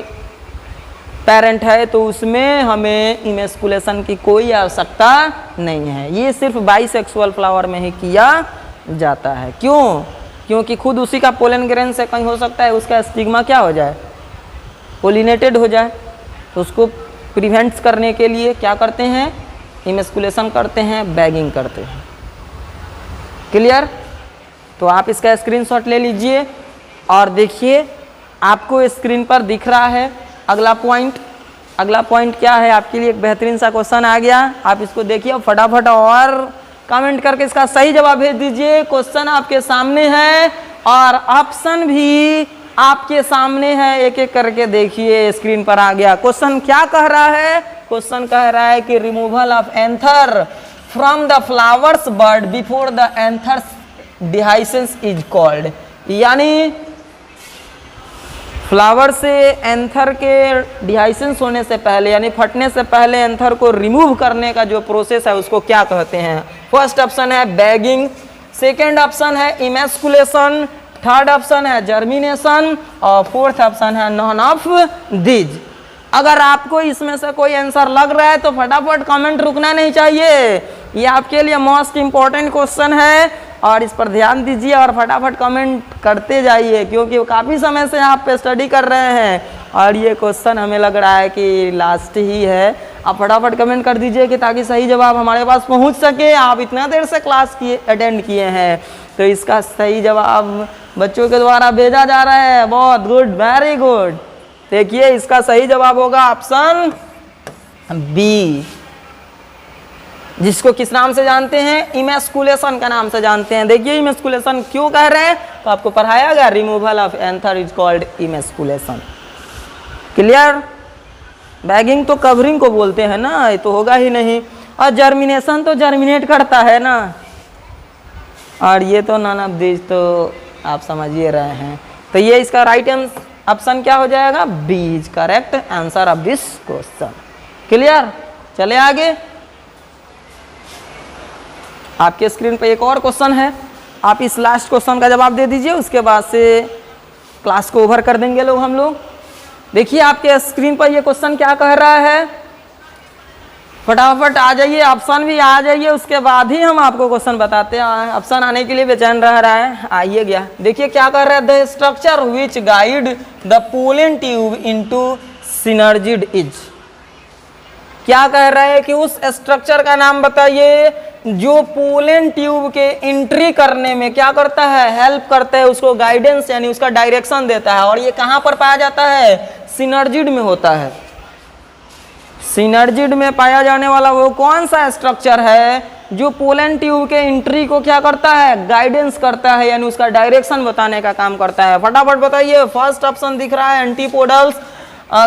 पेरेंट है तो उसमें हमें इमेस्कुलेशन की कोई आवश्यकता नहीं है, ये सिर्फ बाइसेक्सुअल फ्लावर में ही किया जाता है। क्यों? क्योंकि खुद उसी का पोलन ग्रेन से कहीं हो सकता है उसका स्टिग्मा क्या हो जाए, पोलिनेटेड हो जाए, तो उसको प्रिवेंट्स करने के लिए क्या करते हैं, इमेस्कुलेशन करते हैं, बैगिंग करते हैं। क्लियर? तो आप इसका स्क्रीनशॉट ले लीजिए और देखिए आपको स्क्रीन पर दिख रहा है अगला पॉइंट। अगला पॉइंट क्या है, आपके लिए एक बेहतरीन सा क्वेश्चन आ गया, आप इसको देखिए और फटाफट और कमेंट करके इसका सही जवाब भेज दीजिए। क्वेश्चन आपके सामने है और ऑप्शन भी आपके सामने है, एक एक करके देखिए स्क्रीन पर आ गया। क्वेश्चन क्या कह रहा है, क्वेश्चन कह रहा है कि removal of anther from the flowers bud before the anthers dehiscence is called, यानी फ्लावर से एंथर के डिहाइसेंस होने से पहले यानी फटने से पहले एंथर को रिमूव करने का जो प्रोसेस है उसको क्या कहते हैं। फर्स्ट ऑप्शन है बैगिंग, सेकेंड ऑप्शन है इमेस्कुलेशन, थर्ड ऑप्शन है जर्मिनेशन और फोर्थ ऑप्शन है नॉन ऑफ दीज। अगर आपको इसमें से कोई आंसर लग रहा है तो फटाफट कमेंट रुकना नहीं चाहिए, ये आपके लिए मोस्ट इम्पॉर्टेंट क्वेश्चन है और इस पर ध्यान दीजिए और फटाफट कमेंट करते जाइए, क्योंकि काफ़ी समय से आप पे स्टडी कर रहे हैं और ये क्वेश्चन हमें लग रहा है कि लास्ट ही है। आप फटाफट कमेंट कर दीजिए कि ताकि सही जवाब हमारे पास पहुंच सके। आप इतना देर से क्लास अटेंड किए हैं तो इसका सही जवाब बच्चों के द्वारा भेजा जा रहा है। बहुत गुड, वेरी गुड। देखिए इसका सही जवाब होगा ऑप्शन बी, जिसको किस नाम से जानते हैं, इमेस्कुलेशन का नाम से जानते हैं। देखिए इमेस्कुलेशन क्यों कह रहे हैं तो आपको पढ़ाया गया, removal of anther is called emasculation. Clear? Bagging तो कवरिंग को बोलते हैं ना, ये तो होगा ही नहीं। और जर्मिनेशन तो जर्मिनेट करता है ना, और ये तो नॉन ऑफ दिस, तो आप समझिए रहे हैं। तो ये इसका राइट ऑप्शन क्या हो जाएगा, B is correct answer of this question. Clear? चले आगे। आपके स्क्रीन पे एक और क्वेश्चन है, आप इस लास्ट क्वेश्चन का जवाब दे दीजिए, उसके बाद से क्लास को ओवर कर देंगे लोग हम लोग। देखिए आपके स्क्रीन पर ये क्वेश्चन क्या कह रहा है, फटाफट आ जाइए, ऑप्शन भी आ जाइए, उसके बाद ही हम आपको क्वेश्चन बताते हैं। ऑप्शन आने के लिए बेचैन रह रहा है, आइए गया। देखिए क्या कर रहा है, the structure which guide the pollen tube into synergid is. क्या कह रहा है कि उस स्ट्रक्चर का नाम बताइए जो पोलन ट्यूब के एंट्री करने में क्या करता है, हेल्प करता है, उसको गाइडेंस यानी उसका डायरेक्शन देता है। और ये कहाँ पर पाया जाता है, सिनर्जिड में होता है। सिनर्जिड में पाया जाने वाला वो कौन सा स्ट्रक्चर है जो पोलन ट्यूब के एंट्री को क्या करता है, गाइडेंस करता है, यानी उसका डायरेक्शन बताने का काम करता है। फटाफट बताइए। फर्स्ट ऑप्शन दिख रहा है एंटीपोडल्स,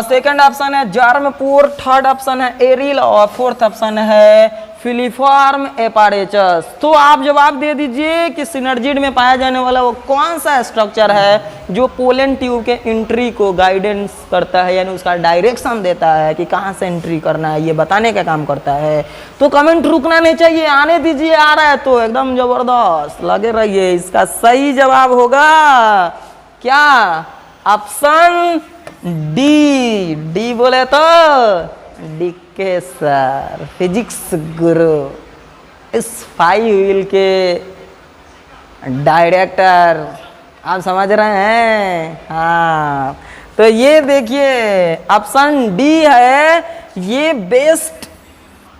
सेकंड ऑप्शन है जर्मपोर, थर्ड ऑप्शन है एरिल और फोर्थ ऑप्शन है फिलीफॉर्म एपारेचस। तो आप जवाब दे दीजिए कि सिनर्जिड में पाया जाने वाला वो कौन सा स्ट्रक्चर है जो पोलन ट्यूब के एंट्री को गाइडेंस करता है, यानी उसका डायरेक्शन देता है कि कहाँ से एंट्री करना है, ये बताने का काम करता है। तो कमेंट रुकना नहीं चाहिए, आने दीजिए, आ रहा है तो एकदम जबरदस्त लगे रहिए। इसका सही जवाब होगा क्या, ऑप्शन डी। डी बोले तो डी के सर, फिजिक्स गुरु, इस 5 व्हील के डायरेक्टर, आप समझ रहे हैं। हाँ तो ये देखिए ऑप्शन डी है, ये बेस्ट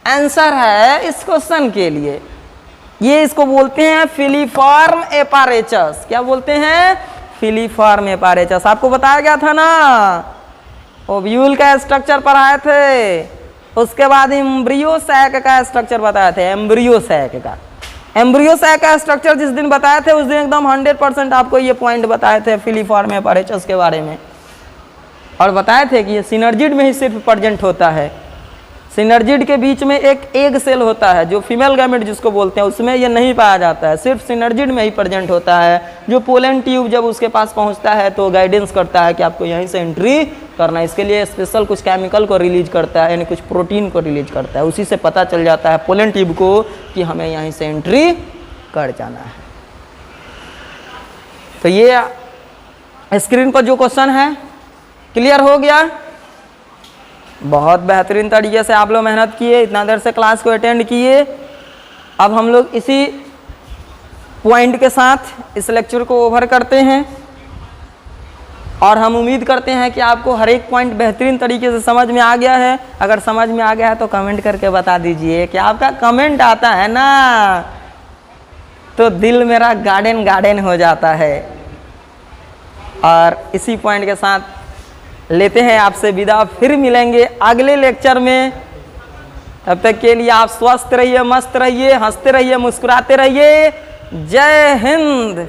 आंसर है इस क्वेश्चन के लिए। ये इसको बोलते हैं फिलीफॉर्म एपारेचस। क्या बोलते हैं, फिलीफॉर्म एपारेचस। आपको बताया गया था ना, ओव्यूल का स्ट्रक्चर पढ़ाए थे, उसके बाद एम्ब्रियो सैक का स्ट्रक्चर बताए थे, एम्ब्रियो सैक का। एम्ब्रियो सैक का स्ट्रक्चर जिस दिन बताए थे उस दिन एकदम 100% आपको ये पॉइंट बताए थे फिलीफॉर्म एपारेचस के बारे में, और बताए थे कि ये सिनर्जिड में ही सिर्फ प्रेजेंट होता है। सिनर्जिड के बीच में एक एग सेल होता है जो फीमेल गैमेट जिसको बोलते हैं, उसमें ये नहीं पाया जाता है, सिर्फ सिनर्जिड में ही प्रेजेंट होता है। जो पोलन ट्यूब जब उसके पास पहुंचता है तो गाइडेंस करता है कि आपको यहीं से एंट्री करना है। इसके लिए स्पेशल कुछ केमिकल को रिलीज करता है, यानी कुछ प्रोटीन को रिलीज करता है, उसी से पता चल जाता है पोलन ट्यूब को कि हमें यहीं से एंट्री कर जाना है। तो ये स्क्रीन पर जो क्वेश्चन है क्लियर हो गया? बहुत बेहतरीन तरीके से आप लोग मेहनत किए, इतना देर से क्लास को अटेंड किए। अब हम लोग इसी पॉइंट के साथ इस लेक्चर को ओवर करते हैं और हम उम्मीद करते हैं कि आपको हर एक पॉइंट बेहतरीन तरीके से समझ में आ गया है। अगर समझ में आ गया है तो कमेंट करके बता दीजिए कि आपका कमेंट आता है ना तो दिल मेरा गार्डन गार्डन हो जाता है। और इसी पॉइंट के साथ लेते हैं आपसे विदा, फिर मिलेंगे अगले लेक्चर में। तब तक के लिए आप स्वस्थ रहिए, मस्त रहिए, हंसते रहिए, मुस्कुराते रहिए। जय हिंद।